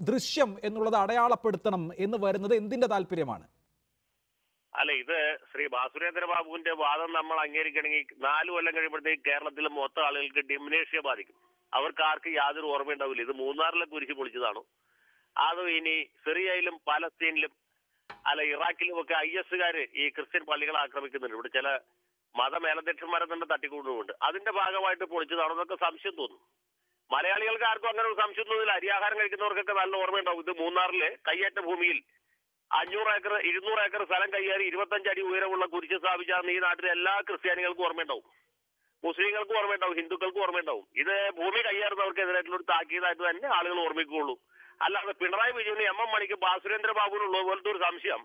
ദൃശ്യം എന്നുള്ളത് അടയാളപ്പെടുത്തണം എന്ന് വരുന്നത് എന്തിൻ്റെ താല്പര്യമാണ്? അല്ല, ഇത് ശ്രീ ഭാസുരേന്ദ്ര ബാബുവിന്റെ വാദം നമ്മൾ അംഗീകരിക്കണമെങ്കിൽ 4 കൊല്ലം കഴിയുമ്പോഴത്തേക്ക് കേരളത്തിലെ മൊത്തം ആളുകൾക്ക് ഡിമിനേഷ്യ ബാധിക്കും. അവർക്ക് ആർക്കും യാതൊരു ഓർമ്മയുണ്ടാവില്ല ഇത് മൂന്നാറിലെ കുരിശ് പൊളിച്ചതാണോ, അതോ ഇനി സിറിയയിലും പാലസ്തീനിലും അല്ല ഇറാഖിലും ഒക്കെ IS-കാര് ഈ ക്രിസ്ത്യൻ പള്ളികളെ ആക്രമിക്കുന്നുണ്ട്. ഇവിടെ ചില മതമേലധ്യക്ഷന്മാരെ തന്നെ തട്ടിക്കൊണ്ടുമുണ്ട്. അതിന്റെ ഭാഗമായിട്ട് പൊളിച്ചതാണോ എന്നൊക്കെ സംശയം തോന്നും. മലയാളികൾക്ക് ആർക്കും അങ്ങനെ ഒരു സംശയം തോന്നില്ല. അരിയാഹാരം കഴിക്കുന്നവർക്കൊക്കെ നല്ല ഓർമ്മയുണ്ടാവും. ഇത് മൂന്നാറിലെ കയ്യേറ്റ ഭൂമിയിൽ 500 ഏക്കർ 200 ഏക്കർ സ്ഥലം കയ്യേറി 25 അടി ഉയരമുള്ള കുരിശ് സ്ഥാപിച്ചാൽ ഈ നാട്ടിലെ എല്ലാ ക്രിസ്ത്യാനികൾക്കും ഓർമ്മയുണ്ടാവും, മുസ്ലിങ്ങൾക്കും ഓർമ്മയുണ്ടാവും, ഹിന്ദുക്കൾക്കും ഓർമ്മയുണ്ടാവും. ഇത് ഭൂമി കയ്യേറുന്നവർക്കെതിരായിട്ടുള്ള ഒരു താക്കീതായിട്ട് തന്നെ ആളുകൾ ഓർമ്മിക്കുകയുള്ളൂ. അല്ലാതെ പിണറായി വിജയനും MM മണിക്കും ഭാസുരേന്ദ്ര ബാബുവിനുള്ള പോലത്തെ ഒരു സംശയം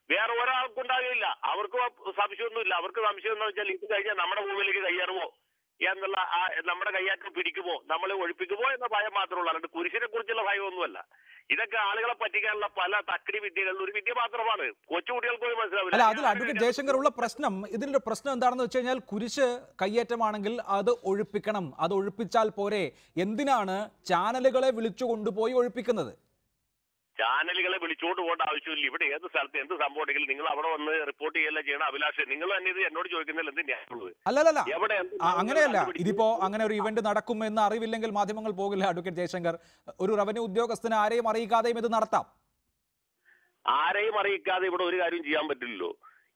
വേറെ ഒരാൾക്കുണ്ടാകില്ല. അവർക്ക് സംശയമൊന്നുമില്ല. അവർക്ക് സംശയം എന്ന് വെച്ചാൽ ഇത് കഴിഞ്ഞാൽ നമ്മുടെ ഭൂമിയിലേക്ക് കയ്യേറുമോ എന്നുള്ള നമ്മുടെ കയ്യേറ്റം പിടിക്കുമോ, നമ്മളെ ഒഴിപ്പിക്കുമോ എന്ന ഭയം മാത്രമേ ഉള്ളൂ. അല്ലാണ്ട് കുരിശിനെ കുറിച്ചുള്ള ഭയമൊന്നുമല്ല. ഇതൊക്കെ ആളുകളെ പറ്റിക്കാനുള്ള പല തക്കടി വിദ്യകളിൽ ഒരു വിദ്യ മാത്രമാണ്. കൊച്ചുകുട്ടികൾക്ക് പോലും മനസ്സിലാവില്ല. അല്ല, അതിൽ അഡ്വക്കേറ്റ് ജയശങ്കർ ഉള്ള പ്രശ്നം, ഇതിന്റെ പ്രശ്നം എന്താണെന്ന് വെച്ച് കഴിഞ്ഞാൽ കുരിശ് കയ്യേറ്റമാണെങ്കിൽ അത് ഒഴിപ്പിക്കണം, അത് ഒഴിപ്പിച്ചാൽ പോരെ? എന്തിനാണ് ചാനലുകളെ വിളിച്ചു കൊണ്ടുപോയി ഒഴിപ്പിക്കുന്നത്? ചാനലുകളെ വിളിച്ചുകൊണ്ട് പോകേണ്ട ആവശ്യമില്ല. ഇവിടെ ഏത് സ്ഥലത്ത് എന്ത് സംഭവം ഉണ്ടെങ്കിലും നിങ്ങൾ അവിടെ വന്ന് റിപ്പോർട്ട് ചെയ്യല്ല ചെയ്യണം. അഭിലാഷ്, നിങ്ങൾ തന്നെ ഇത് എന്നോട് ചോദിക്കുന്നതിൽ എന്ത് ന്യായമുള്ളത്? അല്ലല്ല, അങ്ങനെയല്ല. ഇതിപ്പോ അങ്ങനെ ഒരു ഇവന്റ് നടക്കും എന്ന് അറിവില്ലെങ്കിൽ മാധ്യമങ്ങൾ പോകില്ല. അഡ്വക്കേറ്റ് ജയശങ്കർ, ഒരു റവന്യൂ ഉദ്യോഗസ്ഥന് ആരെയും അറിയിക്കാതെയും ഇത് നടത്താം. ആരെയും അറിയിക്കാതെ ഇവിടെ ഒരു കാര്യം ചെയ്യാൻ പറ്റില്ലല്ലോ.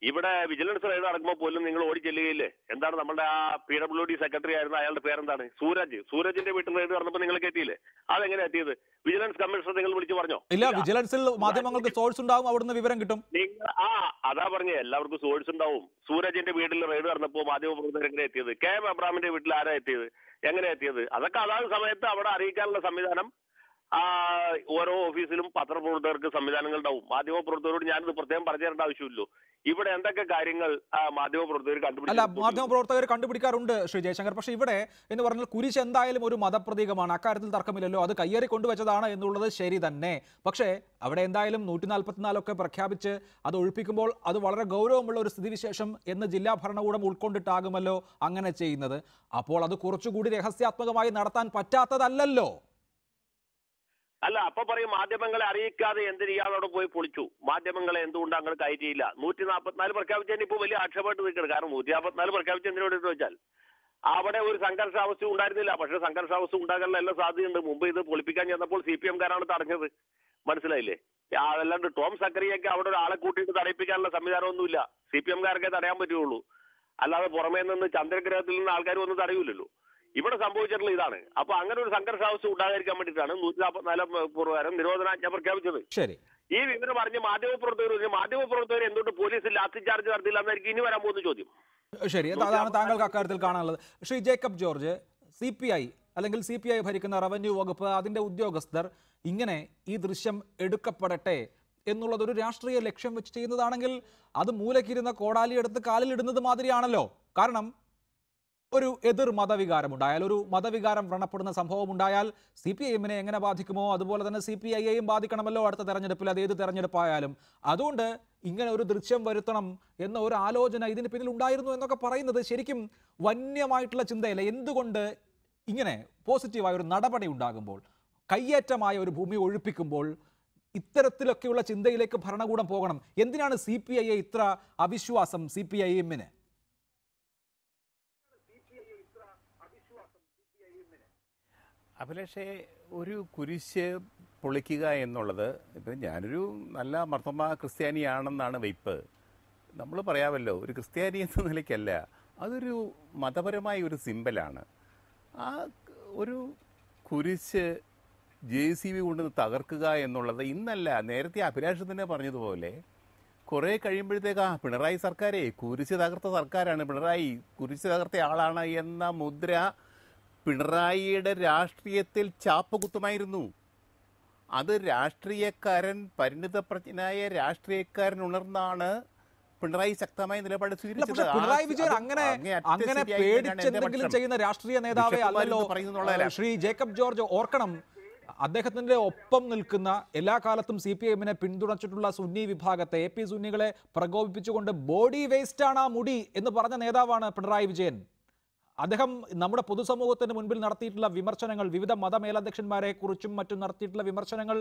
ഇവിടെ വിജിലൻസ് റെയ്ഡ് നടക്കുമ്പോൾ പോലും നിങ്ങൾ ഓടി ചെല്ലുകയില്ലേ? എന്താണ് നമ്മുടെ ആ PWD സെക്രട്ടറി ആയിരുന്ന അയാളുടെ പേരെന്താണ്, സൂരജിന്റെ വീട്ടിൽ റെയ്ഡ് നടന്നപ്പോൾ നിങ്ങൾ കയറ്റിയില്ലേ? അതെങ്ങനെ എത്തിയത്? വിജിലൻസ് കമ്മീഷണർ നിങ്ങൾ വിളിച്ചു പറഞ്ഞോ? ഇല്ല, വിജിലൻസിൽ മാധ്യമങ്ങൾക്ക് സോഴ്സ് ഉണ്ടാവും, അവിടുന്ന് വിവരം കിട്ടും. അതാ പറഞ്ഞേ, എല്ലാവർക്കും സോഴ്സ് ഉണ്ടാവും. സൂരജിന്റെ വീട്ടിൽ റെയ്ഡ് നടന്നപ്പോൾ മാധ്യമപ്രവർത്തകർ എങ്ങനെ എത്തിയത്? KM എബ്രാമിന്റെ വീട്ടിൽ ആരാ എത്തിയത്? എങ്ങനെ എത്തിയത്? അതൊക്കെ അതാത് സമയത്ത് അവിടെ അറിയിക്കാനുള്ള സംവിധാനം ഓരോ ഓഫീസിലും പത്രപ്രവർത്തകർക്ക് സംവിധാനങ്ങൾ ഉണ്ടാവും. മാധ്യമപ്രവർത്തകരോട് ഞാനിത് പ്രത്യേകം പറഞ്ഞു തരേണ്ട ആവശ്യമില്ലല്ലോ. ഇവിടെ എന്തൊക്കെ കാര്യങ്ങൾ മാധ്യമപ്രവർത്തകർ മാധ്യമപ്രവർത്തകർ കണ്ടുപിടിക്കാറുണ്ട് ശ്രീ ജയശങ്കർ. പക്ഷേ ഇവിടെ എന്ന് പറഞ്ഞാൽ കുരിശ് എന്തായാലും ഒരു മതപ്രതീകമാണ്, അക്കാര്യത്തിൽ തർക്കമില്ലല്ലോ. അത് കയ്യേറി കൊണ്ടുവച്ചതാണ് എന്നുള്ളത് ശരി തന്നെ. പക്ഷേ അവിടെ എന്തായാലും 144 പ്രഖ്യാപിച്ച് അത് ഒഴിപ്പിക്കുമ്പോൾ അത് വളരെ ഗൗരവമുള്ള ഒരു സ്ഥിതിവിശേഷം എന്ന് ജില്ലാ ഭരണകൂടം ഉൾക്കൊണ്ടിട്ടാകുമല്ലോ അങ്ങനെ ചെയ്യുന്നത്. അപ്പോൾ അത് കുറച്ചുകൂടി രഹസ്യാത്മകമായി നടത്താൻ പറ്റാത്തതല്ലല്ലോ. അല്ല, അപ്പൊ പറയും മാധ്യമങ്ങളെ അറിയിക്കാതെ എന്തിന് ഇയാളോട് പോയി പൊളിച്ചു, മാധ്യമങ്ങളെ എന്തുകൊണ്ട് അങ്ങനെ കയറ്റിയില്ല? 144 പ്രഖ്യാപിച്ചതിന് ഇപ്പോൾ വലിയ ആക്ഷേപമായിട്ട് നിൽക്കുന്നത്. കാരണം 144 പ്രഖ്യാപിച്ച എന്തിനോട് വെച്ചാൽ അവിടെ ഒരു സംഘർഷാവസ്ഥ ഉണ്ടായിരുന്നില്ല. പക്ഷേ സംഘർഷാവസ്ഥ ഉണ്ടാകാനുള്ള എല്ലാ സാധ്യതയുണ്ട്. മുമ്പ് ഇത് പൊളിപ്പിക്കാൻ ചെന്നപ്പോൾ CPM-കാരാണ് തടഞ്ഞത്, മനസ്സിലായില്ലേ? അതല്ലാണ്ട് ടോം സക്കറിയൊക്കെ അവിടെ ഒരാളെ കൂട്ടിയിട്ട് തടയിപ്പിക്കാനുള്ള സംവിധാനമൊന്നുമില്ല. CPM-കാരൊക്കെ തടയാൻ പറ്റുള്ളൂ, അല്ലാതെ പുറമേ നിന്ന് ചന്ദ്രഗ്രഹത്തിൽ നിന്ന് ആൾക്കാർ വന്ന് തടയൂലല്ലോ. ഇവിടെ സംഭവിച്ചിട്ടുള്ള ഇതാണ്. അപ്പൊ അങ്ങനെ ഒരു സംഘർഷാവസ്ഥ ഉണ്ടാകാതിരിക്കാൻ വേണ്ടിയിട്ടാണ് 144 പ്രകാരം നിരോധനാജ്ഞ പ്രഖ്യാപിച്ചത്. ശരി, ഈ വിവരം പറഞ്ഞ് മാധ്യമപ്രവർത്തകർ എന്തുകൊണ്ട് പോലീസിൽ ലാത്തി ചാർജ് നടത്തില്ല എന്നായിരിക്കും ഇനി വരാൻ പോകുന്ന ചോദ്യം. ശരി, അതാണ് താങ്കൾക്ക് അക്കാര്യത്തിൽ കാണാനുള്ളത്. ശ്രീ ജേക്കബ് ജോർജ്, CPI അല്ലെങ്കിൽ CPI ഭരിക്കുന്ന റവന്യൂ വകുപ്പ്, അതിന്റെ ഉദ്യോഗസ്ഥർ ഇങ്ങനെ ഈ ദൃശ്യം എടുക്കപ്പെടട്ടെ എന്നുള്ളതൊരു രാഷ്ട്രീയ ലക്ഷ്യം വെച്ച് ചെയ്യുന്നതാണെങ്കിൽ അത് മൂലക്കിരുന്ന കോടാലി എടുത്ത് കാലിലിടുന്നത് മാതിരിയാണല്ലോ. കാരണം ഒരു എതിർ മതവികാരം ഉണ്ടായാൽ, ഒരു മതവികാരം വ്രണപ്പെടുന്ന സംഭവം ഉണ്ടായാൽ CPIM-നെ എങ്ങനെ ബാധിക്കുമോ അതുപോലെ തന്നെ CPI-യെയും ബാധിക്കണമല്ലോ അടുത്ത തെരഞ്ഞെടുപ്പിൽ, അത് ഏത് തെരഞ്ഞെടുപ്പായാലും. അതുകൊണ്ട് ഇങ്ങനെ ഒരു ദൃശ്യം വരുത്തണം എന്ന ഒരു ആലോചന ഇതിന് പിന്നിൽ ഉണ്ടായിരുന്നു എന്നൊക്കെ പറയുന്നത് ശരിക്കും വന്യമായിട്ടുള്ള ചിന്തയല്ല. എന്തുകൊണ്ട് ഇങ്ങനെ പോസിറ്റീവായ ഒരു നടപടി ഉണ്ടാകുമ്പോൾ, കയ്യേറ്റമായ ഒരു ഭൂമി ഒഴിപ്പിക്കുമ്പോൾ ഇത്തരത്തിലൊക്കെയുള്ള ചിന്തയിലേക്ക് ഭരണകൂടം പോകണം? എന്തിനാണ് CPI-യെ ഇത്ര അവിശ്വാസം CPIM-ന്? അഭിലാഷേ, ഒരു കുരിശ് പൊളിക്കുക എന്നുള്ളത്, ഇപ്പം ഞാനൊരു നല്ല മർത്തമ ക്രിസ്ത്യാനിയാണെന്നാണ് വെയ്പ്പ്. നമ്മൾ പറയാമല്ലോ, ഒരു ക്രിസ്ത്യാനി എന്ന നിലയ്ക്കല്ല, അതൊരു മതപരമായ ഒരു സിമ്പലാണ്. ആ ഒരു കുരിശ് JCB കൊണ്ട് തകർക്കുക എന്നുള്ളത് ഇന്നല്ല, നേരത്തെ അഭിലാഷ് തന്നെ പറഞ്ഞതുപോലെ കുറേ കഴിയുമ്പോഴത്തേക്ക് പിണറായി സർക്കാരേ കുരിശ് തകർത്ത സർക്കാരാണ്, പിണറായി കുരിശ് തകർത്ത ആളാണ് എന്ന മുദ്ര പിണറായിയുടെ രാഷ്ട്രീയത്തിൽ ചാപ്പ് കുത്തുമായിരുന്നു. അത് രാഷ്ട്രീയക്കാരൻ, പരിണിതപ്രജ്ഞനായ രാഷ്ട്രീയക്കാരൻ ഉണർന്നാണ് പിണറായി ശക്തമായ നിലപാട് സ്വീകരിച്ചത്. പിണറായി വിജയൻ അങ്ങനെ പേടിച്ചെന്തെങ്കിലും ചെയ്യുന്ന രാഷ്ട്രീയ നേതാവേ അല്ലല്ലോ ശ്രീ ജേക്കബ് ജോർജ്. ഓർക്കണം, അദ്ദേഹത്തിന്റെ ഒപ്പം നിൽക്കുന്ന, എല്ലാ കാലത്തും CPIM-നെ പിന്തുണച്ചിട്ടുള്ള സുന്നി വിഭാഗത്തെ, AP സുന്നികളെ പ്രകോപിപ്പിച്ചുകൊണ്ട് ബോഡി വേസ്റ്റാണ് ആ മുടി എന്ന് പറഞ്ഞ നേതാവാണ് പിണറായി വിജയൻ. അദ്ദേഹം നമ്മുടെ പൊതുസമൂഹത്തിന് മുൻപിൽ നടത്തിയിട്ടുള്ള വിമർശനങ്ങൾ, വിവിധ മതമേലധ്യക്ഷന്മാരെ കുറിച്ചും മറ്റും നടത്തിയിട്ടുള്ള വിമർശനങ്ങൾ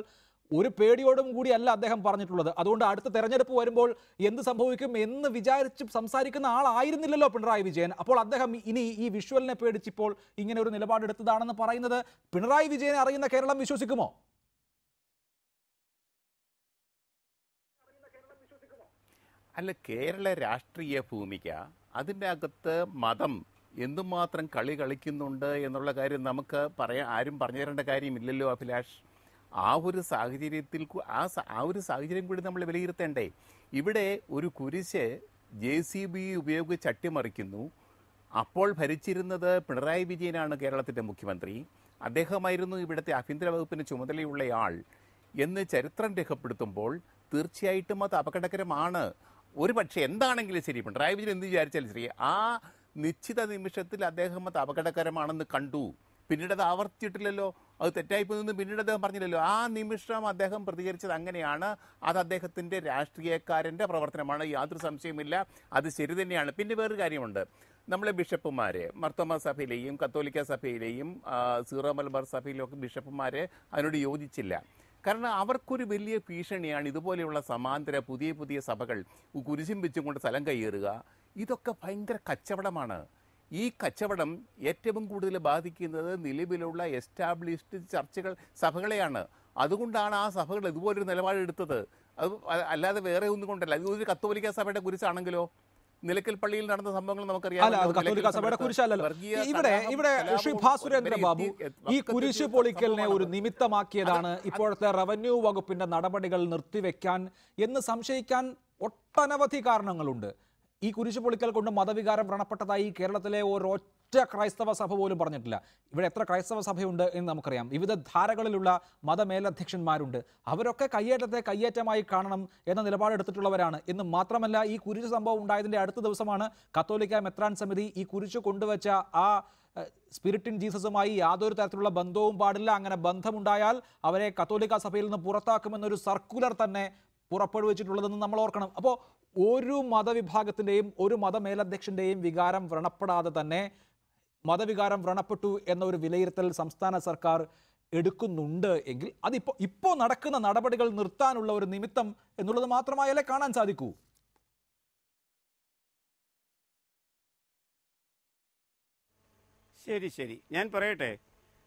ഒരു പേടിയോടും കൂടിയല്ല അദ്ദേഹം പറഞ്ഞിട്ടുള്ളത്. അതുകൊണ്ട് അടുത്ത തെരഞ്ഞെടുപ്പ് വരുമ്പോൾ എന്ത് സംഭവിക്കും എന്ന് വിചാരിച്ച് സംസാരിക്കുന്ന ആളായിരുന്നില്ലല്ലോ പിണറായി വിജയൻ. അപ്പോൾ അദ്ദേഹം ഇനി ഈ വിഷ്വലിനെ പേടിച്ചിപ്പോൾ ഇങ്ങനെ ഒരു നിലപാടെടുത്തതാണെന്ന് പറയുന്നത് പിണറായി വിജയനെ അറിയുന്ന കേരളം വിശ്വസിക്കുമോ? അല്ല, കേരള രാഷ്ട്രീയ ഭൂമിക അതിൻ്റെ അകത്ത് മതം എന്തുമാത്രം കളി കളിക്കുന്നുണ്ട് എന്നുള്ള കാര്യം നമുക്ക് ആരും പറഞ്ഞു തരേണ്ട കാര്യമില്ലല്ലോ അഭിലാഷ്. ആ ഒരു സാഹചര്യത്തിൽ ആ ഒരു സാഹചര്യം കൂടി നമ്മൾ വിലയിരുത്തേണ്ടേ? ഇവിടെ ഒരു കുരിശ് JCB ഉപയോഗിച്ച് അട്ടിമറിക്കുന്നു. അപ്പോൾ ഭരിച്ചിരുന്നത് പിണറായി വിജയനാണ്, കേരളത്തിൻ്റെ മുഖ്യമന്ത്രി. അദ്ദേഹമായിരുന്നു ഇവിടുത്തെ ആഭ്യന്തര വകുപ്പിന് ചുമതലയുള്ളയാൾ എന്ന് ചരിത്രം രേഖപ്പെടുത്തുമ്പോൾ തീർച്ചയായിട്ടും അത് അപകടകരമാണ്. ഒരു പക്ഷേ എന്താണെങ്കിലും ശരി, പിണറായി വിജയൻ എന്ത് വിചാരിച്ചാലും ശരി, ആ നിശ്ചിത നിമിഷത്തിൽ അദ്ദേഹം അത് അപകടകരമാണെന്ന് കണ്ടു. പിന്നീട് അത് ആവർത്തിച്ചിട്ടില്ലല്ലോ, അത് തെറ്റായിപ്പോയെന്ന് പിന്നീട് അദ്ദേഹം പറഞ്ഞില്ലല്ലോ. ആ നിമിഷം അദ്ദേഹം പ്രതികരിച്ചത് അങ്ങനെയാണ്. അത് അദ്ദേഹത്തിൻ്റെ രാഷ്ട്രീയക്കാരൻ്റെ പ്രവർത്തനമാണ്, യാതൊരു സംശയമില്ല. അത് ശരി തന്നെയാണ്. പിന്നെ വേറൊരു കാര്യമുണ്ട്, നമ്മളെ ബിഷപ്പുമാർ, മർത്തോമ സഭയിലെയും കത്തോലിക്ക സഭയിലെയും സീറോ മലബാർ സഭയിലും ഒക്കെ ബിഷപ്പുമാർ അതിനോട് യോജിച്ചില്ല. കാരണം അവർക്കൊരു വലിയ ഭീഷണിയാണ് ഇതുപോലെയുള്ള സമാന്തര പുതിയ പുതിയ സഭകൾ കുരിശും വെച്ചും കൊണ്ട് സ്ഥലം കയ്യേറുക. ഇതൊക്കെ ഭയങ്കര കച്ചവടമാണ്. ഈ കച്ചവടം ഏറ്റവും കൂടുതൽ ബാധിക്കുന്നത് നിലവിലുള്ള എസ്റ്റാബ്ലിഷ്ഡ് ചർച്ചുകൾ, സഭകളെയാണ്. അതുകൊണ്ടാണ് ആ സഭകൾ ഇതുപോലൊരു നിലപാടെടുത്തത്. അത് അല്ലാതെ വേറെ ഒന്നും കൊണ്ടല്ല. ഇതൊരു കത്തോലിക്ക സഭയുടെ കുരിശാണെങ്കിലോ, നിലയ്ക്കൽ പള്ളിയിൽ നടന്ന സംഭവങ്ങൾ നമുക്കറിയാം. ഇവിടെ ശ്രീ ഭാസുരേന്ദ്ര ബാബു ഈ കുരിശ് പൊളിക്കലിനെ ഒരു നിമിത്തമാക്കിയതാണ് ഇപ്പോഴത്തെ റവന്യൂ വകുപ്പിന്റെ നടപടികൾ നിർത്തിവെക്കാൻ എന്ന് സംശയിക്കാൻ ഒട്ടനവധി കാരണങ്ങളുണ്ട്. ഈ കുരിശ് പൊളിക്കൽ കൊണ്ട് മതവികാരം വ്രണപ്പെട്ടതായി കേരളത്തിലെ ഒരൊറ്റ ക്രൈസ്തവ സഭ പോലും പറഞ്ഞിട്ടില്ല. ഇവിടെ എത്ര ക്രൈസ്തവ സഭയുണ്ട് എന്ന് നമുക്കറിയാം. വിവിധ ധാരകളിലുള്ള മതമേലധ്യക്ഷന്മാരുണ്ട്. അവരൊക്കെ കയ്യേറ്റത്തെ കയ്യേറ്റമായി കാണണം എന്ന നിലപാടെടുത്തിട്ടുള്ളവരാണ്. എന്ന് മാത്രമല്ല, ഈ കുരിശ് സംഭവം ഉണ്ടായതിൻ്റെ അടുത്ത ദിവസമാണ് കത്തോലിക്ക മെത്രാൻ സമിതി ഈ കുരിശ് കൊണ്ടുവച്ച ആ സ്പിരിറ്റ് ഇൻ ജീസസുമായി യാതൊരു തരത്തിലുള്ള ബന്ധവും പാടില്ല, അങ്ങനെ ബന്ധമുണ്ടായാൽ അവരെ കത്തോലിക്ക സഭയിൽ നിന്ന് പുറത്താക്കുമെന്നൊരു സർക്കുലർ തന്നെ പുറപ്പെടുവിച്ചിട്ടുള്ളതെന്ന് നമ്മൾ ഓർക്കണം. അപ്പോൾ ഒരു മതവിഭാഗത്തിൻ്റെയും ഒരു മതമേലധ്യക്ഷൻ്റെയും വികാരം വ്രണപ്പെടാതെ തന്നെ മതവികാരം വ്രണപ്പെട്ടു എന്ന ഒരു വിലയിരുത്തൽ സംസ്ഥാന സർക്കാർ എടുക്കുന്നുണ്ട് എങ്കിൽ ഇപ്പോൾ നടക്കുന്ന നടപടികൾ നിർത്താനുള്ള ഒരു നിമിത്തം എന്നുള്ളത് മാത്രമായാലേ കാണാൻ സാധിക്കൂ. ശരി, ഞാൻ പറയട്ടെ.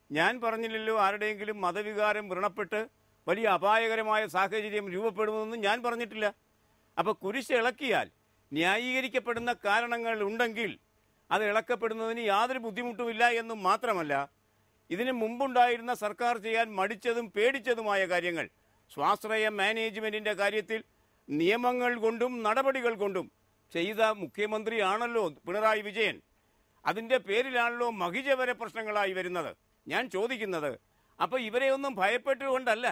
ഞാൻ പറഞ്ഞില്ലല്ലോ ആരുടെയെങ്കിലും മതവികാരം വ്രണപ്പെട്ട് വലിയ അപായകരമായ സാഹചര്യം രൂപപ്പെടുമെന്നും ഞാൻ പറഞ്ഞിട്ടില്ല. അപ്പോൾ കുരിശ് ഇളക്കിയാൽ ന്യായീകരിക്കപ്പെടുന്ന കാരണങ്ങൾ ഉണ്ടെങ്കിൽ അത് ഇളക്കപ്പെടുന്നതിന് യാതൊരു ബുദ്ധിമുട്ടുമില്ല എന്നും മാത്രമല്ല, ഇതിനു മുമ്പുണ്ടായിരുന്ന സർക്കാർ ചെയ്യാൻ മടിച്ചതും പേടിച്ചതുമായ കാര്യങ്ങൾ, സ്വാശ്രയ മാനേജ്മെൻറ്റിൻ്റെ കാര്യത്തിൽ നിയമങ്ങൾ കൊണ്ടും നടപടികൾ കൊണ്ടും ചെയ്ത മുഖ്യമന്ത്രിയാണല്ലോ പിണറായി വിജയൻ. അതിൻ്റെ പേരിലാണല്ലോ മഹിജ വരെ പ്രശ്നങ്ങളായി വരുന്നത്. ഞാൻ ചോദിക്കുന്നത്, അപ്പോൾ ഇവരെയൊന്നും ഭയപ്പെട്ടുകൊണ്ടല്ല,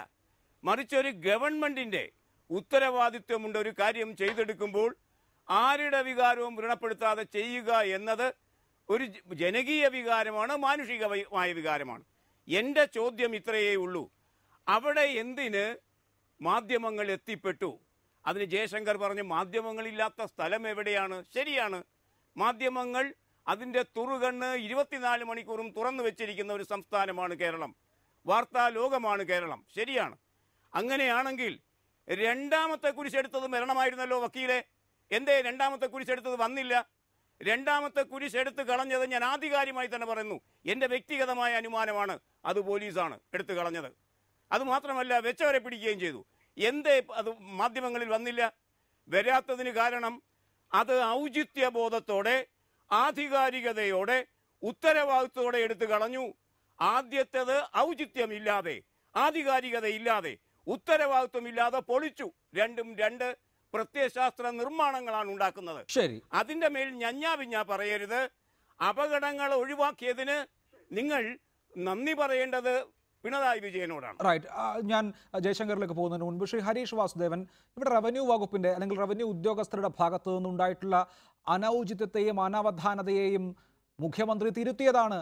മറിച്ചൊരു ഗവൺമെൻറ്റിൻ്റെ ഉത്തരവാദിത്വമുണ്ട്. ഒരു കാര്യം ചെയ്തെടുക്കുമ്പോൾ ആരുടെ വികാരവും വ്രണപ്പെടുത്താതെ ചെയ്യുക എന്നത് ഒരു ജനകീയ വികാരമാണ്, മാനുഷികമായ വികാരമാണ്. എൻ്റെ ചോദ്യം ഇത്രയേ ഉള്ളൂ, അവിടെ എന്തിന് മാധ്യമങ്ങൾ എത്തിപ്പെട്ടു? അതിന് ജയശങ്കർ പറഞ്ഞു, മാധ്യമങ്ങളില്ലാത്ത സ്ഥലം എവിടെയാണ്? ശരിയാണ്, മാധ്യമങ്ങൾ അതിൻ്റെ തുറുകണ്ണ് 24 മണിക്കൂറും തുറന്നു വെച്ചിരിക്കുന്ന ഒരു സംസ്ഥാനമാണ് കേരളം. വാർത്താ ലോകമാണ് കേരളം. ശരിയാണ്. അങ്ങനെയാണെങ്കിൽ രണ്ടാമത്തെ കുരിശെടുത്തത് മരണമായിരുന്നല്ലോ വക്കീലെ. എന്തേ രണ്ടാമത്തെ കുരിശെടുത്തത് വന്നില്ല? രണ്ടാമത്തെ കുരിശ് എടുത്ത് കളഞ്ഞത് ഞാൻ ആധികാരികമായി തന്നെ പറയുന്നു, എൻ്റെ വ്യക്തിഗതമായ അനുമാനമാണ്, അത് പോലീസാണ് എടുത്തു കളഞ്ഞത്. അതുമാത്രമല്ല, വെച്ചവരെ പിടിക്കുകയും ചെയ്തു. എന്തേ അത് മാധ്യമങ്ങളിൽ വന്നില്ല? വരാത്തതിന് കാരണം അത് ഔചിത്യബോധത്തോടെ, ആധികാരികതയോടെ, ഉത്തരവാദിത്വത്തോടെ എടുത്തു കളഞ്ഞു. ആദ്യത്തേത് ഔചിത്യമില്ലാതെ, ആധികാരികതയില്ലാതെ, ഉത്തരവാദിത്വമില്ലാതെ പൊളിച്ചു. രണ്ടും രണ്ട് പ്രത്യയശാസ്ത്ര നിർമ്മാണങ്ങളാണ് ഉണ്ടാക്കുന്നത്. ശരി, അതിൻ്റെ മേൽ ഞഞ്ഞാ പറയരുത്. അപകടങ്ങൾ ഒഴിവാക്കിയതിന് നിങ്ങൾ നന്ദി പറയേണ്ടത് പിണറായി വിജയനോടാണ്. റൈറ്റ്. ഞാൻ ജയശങ്കറിലേക്ക് പോകുന്നതിന് മുൻപ് ശ്രീ ഹരീഷ് വാസുദേവൻ, ഇവിടെ റവന്യൂ വകുപ്പിന്റെ അല്ലെങ്കിൽ റവന്യൂ ഉദ്യോഗസ്ഥരുടെ ഭാഗത്തു നിന്നുണ്ടായിട്ടുള്ള അനൗചിത്യത്തെയും അനവധാനതയെയും മുഖ്യമന്ത്രി തിരുത്തിയതാണ്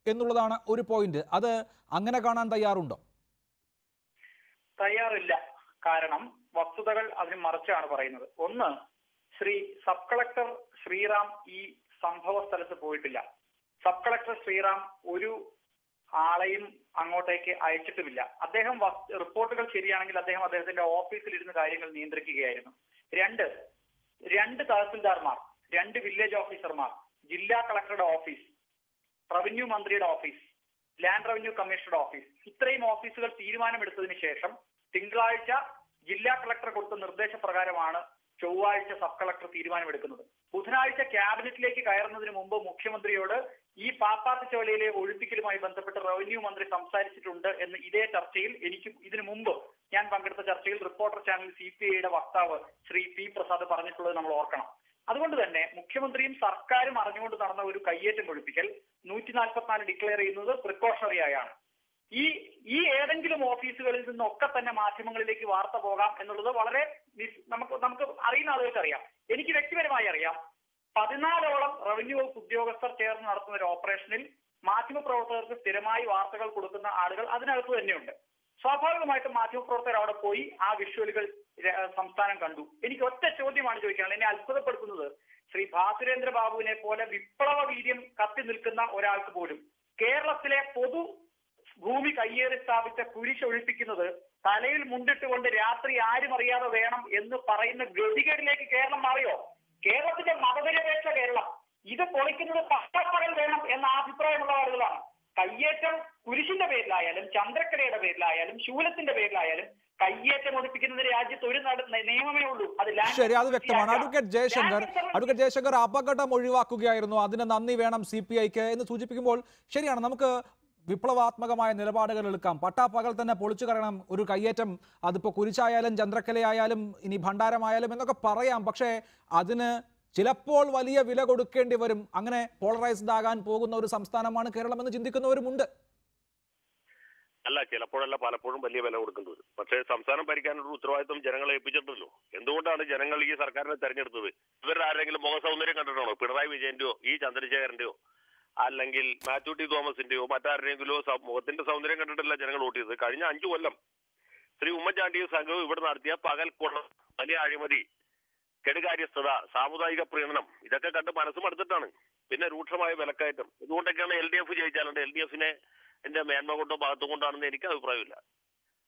എന്നുള്ളതാണ് ഒരു പോയിന്റ്. അത് അങ്ങനെ കാണാൻ തയ്യാറുണ്ടോ? തയ്യാറില്ല. കാരണം വസ്തുതകൾ അതിന് മറിച്ചാണ് പറയുന്നത്. ഒന്ന്, ശ്രീ സബ് കളക്ടർ ശ്രീറാം ഈ സംഭവ സ്ഥലത്ത് പോയിട്ടില്ല. സബ് കളക്ടർ ശ്രീറാം ഒരു ആളെയും അങ്ങോട്ടേക്ക് അയച്ചിട്ടുമില്ല. അദ്ദേഹം റിപ്പോർട്ടുകൾ ശരിയാണെങ്കിൽ അദ്ദേഹത്തിന്റെ ഓഫീസിൽ ഇരുന്ന് കാര്യങ്ങൾ നിയന്ത്രിക്കുകയായിരുന്നു. രണ്ട് തഹസിൽദാർമാർ, 2 വില്ലേജ് ഓഫീസർമാർ, ജില്ലാ കളക്ടറുടെ ഓഫീസ്, റവന്യൂ മന്ത്രിയുടെ ഓഫീസ്, ലാൻഡ് റവന്യൂ കമ്മീഷണറുടെ ഓഫീസ്, ഇത്രയും ഓഫീസുകൾ തീരുമാനമെടുത്തതിന് ശേഷം തിങ്കളാഴ്ച ജില്ലാ കളക്ടർ കൊടുത്ത നിർദ്ദേശപ്രകാരമാണ് ചൊവ്വാഴ്ച സബ് കളക്ടർ തീരുമാനമെടുക്കുന്നത്. ബുധനാഴ്ച ക്യാബിനറ്റിലേക്ക് കയറുന്നതിന് മുമ്പ് മുഖ്യമന്ത്രിയോട് ഈ പാപ്പാത്തി ചോലയിലെ ഒഴിപ്പിക്കലുമായി ബന്ധപ്പെട്ട് റവന്യൂ മന്ത്രി സംസാരിച്ചിട്ടുണ്ട് എന്ന് ഇതേ ചർച്ചയിൽ, ഇതിനു മുമ്പ് ഞാൻ പങ്കെടുത്ത ചർച്ചയിൽ റിപ്പോർട്ടർ ചാനൽ CPIയുടെ വക്താവ് ശ്രീ P. പ്രസാദ് പറഞ്ഞിട്ടുള്ളത് നമ്മൾ ഓർക്കണം. അതുകൊണ്ട് തന്നെ മുഖ്യമന്ത്രിയും സർക്കാരും അറിഞ്ഞുകൊണ്ട് നടന്ന ഒരു കയ്യേറ്റം ഒഴിപ്പിക്കൽ 144 ഡിക്ലെയർ ചെയ്യുന്നത് പ്രിക്കോഷണറി ആയാണ്. ഈ ഏതെങ്കിലും ഓഫീസുകളിൽ നിന്നൊക്കെ തന്നെ മാധ്യമങ്ങളിലേക്ക് വാർത്ത പോകാം എന്നുള്ളത് വളരെ നമുക്ക് അറിയുന്ന ആളുകൾക്ക് അറിയാം. എനിക്ക് വ്യക്തിപരമായി അറിയാം. 14ഓളം റവന്യൂ വകുപ്പ് ഉദ്യോഗസ്ഥർ ചേർന്ന് നടത്തുന്ന ഒരു ഓപ്പറേഷനിൽ മാധ്യമപ്രവർത്തകർക്ക് സ്ഥിരമായി വാർത്തകൾ കൊടുക്കുന്ന ആളുകൾ അതിനകത്ത് തന്നെയുണ്ട്. സ്വാഭാവികമായിട്ടും മാധ്യമപ്രവർത്തകർ അവിടെ പോയി ആ വിഷ്വലുകൾ സംസ്ഥാനം കണ്ടു. എനിക്ക് ഒറ്റ ചോദ്യമാണ് ചോദിക്കാനുള്ളത്. എന്നെ അത്ഭുതപ്പെടുത്തുന്നത്, ശ്രീ ഭാസുരേന്ദ്ര ബാബുവിനെ പോലെ വിപ്ലവ വീര്യം കത്തി നിൽക്കുന്ന ഒരാൾക്ക് പോലും കേരളത്തിലെ പൊതു ഭൂമി കയ്യേറി സ്ഥാപിച്ച കുരിശൊഴിപ്പിക്കുന്നത് തലയിൽ മുണ്ടിട്ടുകൊണ്ട് രാത്രി ആരും അറിയാതെ വേണം എന്ന് പറയുന്ന ഗതികേടിലേക്ക് കേരളം മാറിയോ? കേരളത്തിന്റെ മതനിരപേക്ഷ കേരളം ഇത് പൊളിക്കുന്നത് പട്ടപ്പകൽ വേണം എന്ന അഭിപ്രായമുള്ള ആളുകളാണ്. കയ്യേറ്റം കുരിശിന്റെ പേരിലായാലും ചന്ദ്രക്കലയുടെ പേരിലായാലും ശൂലത്തിന്റെ പേരിലായാലും കയ്യേറ്റം ഒഴിപ്പിക്കുന്നതിന് രാജ്യത്ത് ഒരു നിയമമേ ഉള്ളൂ. ശരി, അത് വ്യക്തമാണ്. അഡ്വക്കേറ്റ് ജയശങ്കർ അപകടം ഒഴിവാക്കുകയായിരുന്നു, അതിന് നന്ദി വേണം CPIക്ക് എന്ന് സൂചിപ്പിക്കുമ്പോൾ ശരിയാണ്. നമുക്ക് വിപ്ലവാത്മകമായ നിലപാടുകൾ എടുക്കാം. പട്ടാപ്പകൽ തന്നെ പൊളിച്ചു കളയണം ഒരു കയ്യേറ്റം, അതിപ്പോൾ കുരിശായാലും ചന്ദ്രക്കലയായാലും ഇനി ഭണ്ഡാരമായാലും എന്നൊക്കെ പറയാം. പക്ഷേ അതിന് ചിലപ്പോൾ വലിയ വില കൊടുക്കേണ്ടി വരും. അങ്ങനെ പോളറൈസ്ഡ് ആകാൻ പോകുന്ന ഒരു സംസ്ഥാനമാണ് കേരളം എന്ന് ചിന്തിക്കുന്നവരുമുണ്ട്. അല്ല, ചിലപ്പോഴല്ല, പലപ്പോഴും വലിയ വില കൊടുക്കേണ്ടി വരും. പക്ഷേ സംസ്ഥാനം ഭരിക്കാനുള്ള ഉത്തരവാദിത്വം ജനങ്ങളെ ഏൽപ്പിച്ചിട്ടുണ്ടല്ലോ. എന്തുകൊണ്ടാണ് ജനങ്ങൾ ഈ സർക്കാരിനെ തെരഞ്ഞെടുത്തത്? ഇവരുടെ ആരെങ്കിലും മുഖ സൗന്ദര്യം കണ്ടിട്ടാണോ? പിണറായി വിജയന്റെയോ ഈ ചന്ദ്രശേഖരന്റെയോ അല്ലെങ്കിൽ മാത്യു ടി തോമസിന്റെയോ മറ്റാരുടെയെങ്കിലോ മുഖത്തിന്റെ സൗന്ദര്യം കണ്ടിട്ടല്ല ജനങ്ങൾ വോട്ട് ചെയ്തത്. കഴിഞ്ഞ 5 കൊല്ലം ശ്രീ ഉമ്മൻചാണ്ടിയും സംഘവും ഇവിടെ നടത്തിയ പകൽക്കൊള്ള, വലിയ അഴിമതി, കെടുകാര്യസ്ഥത, സാമുദായിക പ്രീണനം, ഇതൊക്കെ കണ്ട് മനസ്സ് മടുത്തിട്ടാണ്. പിന്നെ രൂക്ഷമായ വിലക്കയറ്റം. ഇതുകൊണ്ടൊക്കെയാണ് LDF ജയിച്ചാലുണ്ട്. LDFനെ എന്റെ മേന്മ കൊണ്ടോ ഭാഗത്തു കൊണ്ടാണെന്ന് എനിക്ക് അഭിപ്രായമില്ല.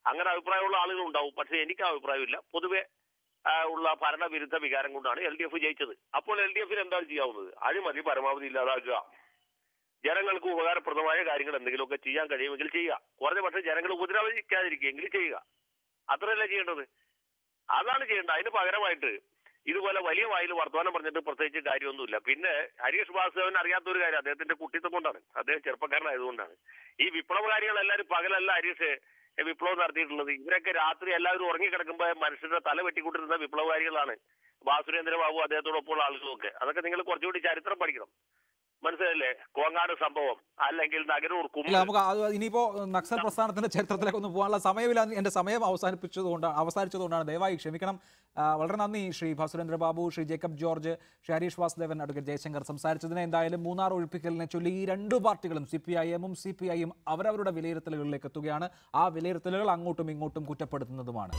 അങ്ങനെ അഭിപ്രായമുള്ള ആളുകൾ ഉണ്ടാവും, പക്ഷെ എനിക്ക് അഭിപ്രായമില്ല. പൊതുവെ ഉള്ള ഭരണവിരുദ്ധ വികാരം കൊണ്ടാണ് LDF ജയിച്ചത്. അപ്പോൾ LDFന് എന്താണ് ചെയ്യാവുന്നത്? അഴിമതി പരമാവധി ഇല്ലാതാക്കുക, ജനങ്ങൾക്ക് ഉപകാരപ്രദമായ കാര്യങ്ങൾ എന്തെങ്കിലുമൊക്കെ ചെയ്യാൻ കഴിയുമെങ്കിൽ ചെയ്യുക, കുറഞ്ഞ പക്ഷേ ജനങ്ങൾ ഉപദ്രവിക്കാതിരിക്കുകയെങ്കിലും ചെയ്യുക. അത്രയല്ലേ ചെയ്യേണ്ടത്? അതാണ് ചെയ്യേണ്ടത്. അതിന് പകരമായിട്ട് ഇതുപോലെ വലിയ വായിൽ വർത്തമാനം പറഞ്ഞിട്ട് പ്രത്യേകിച്ച് കാര്യമൊന്നുമില്ല. പിന്നെ ഹരീഷ് വാസുദേവൻ അറിയാത്തൊരു കാര്യം, അദ്ദേഹത്തിന്റെ കുട്ടിത്തം കൊണ്ടാണ്, അദ്ദേഹം ചെറുപ്പക്കാരനായതുകൊണ്ടാണ്. ഈ വിപ്ലവകാരികൾ എല്ലാവരും പകലല്ല ഹരീഷ് വിപ്ലവം നടത്തിയിട്ടുള്ളത്. ഇവരൊക്കെ രാത്രി എല്ലാവരും ഉറങ്ങിക്കിടക്കുമ്പോൾ മനുഷ്യരുടെ തല വെട്ടിക്കൊണ്ടിരുന്ന വിപ്ലവകാരികളാണ് ഭാസുരേന്ദ്ര ബാബു അദ്ദേഹത്തോടൊപ്പമുള്ള ആളുകളൊക്കെ. അതൊക്കെ നിങ്ങൾ കുറച്ചുകൂടി ചരിത്രം പഠിക്കണം. മനസ്സിലല്ലേ? കോങ്ങാട് സംഭവം അല്ലെങ്കിൽ നഗരൂർ നമുക്ക് ഇനിയിപ്പോ നക്സൽ പ്രസ്ഥാനത്തിന്റെ ചരിത്രത്തിലേക്ക് ഒന്ന് പോകാനുള്ള സമയമില്ല. എന്റെ സമയം അവസാനിച്ചതുകൊണ്ടാണ്, ദയവായി ക്ഷമിക്കണം. വളരെ നന്ദി Shri Bhasurendra Babu, Shri Jacob George, Shri Harish Vasudevan, advocate Jaishankar സംസാരിച്ചതിന്. എന്തായാലും മൂന്നാർ ഒഴിപ്പിക്കലിനെ ചൊല്ലി ഈ 2 പാർട്ടികളും CPIഎമ്മും CPIയും അവരവരുടെ വിലയിരുത്തലുകളിലേക്ക് എത്തുകയാണ്. ആ വിലയിരുത്തലുകൾ അങ്ങോട്ടും ഇങ്ങോട്ടും കുറ്റപ്പെടുത്തുന്നതുമാണ്.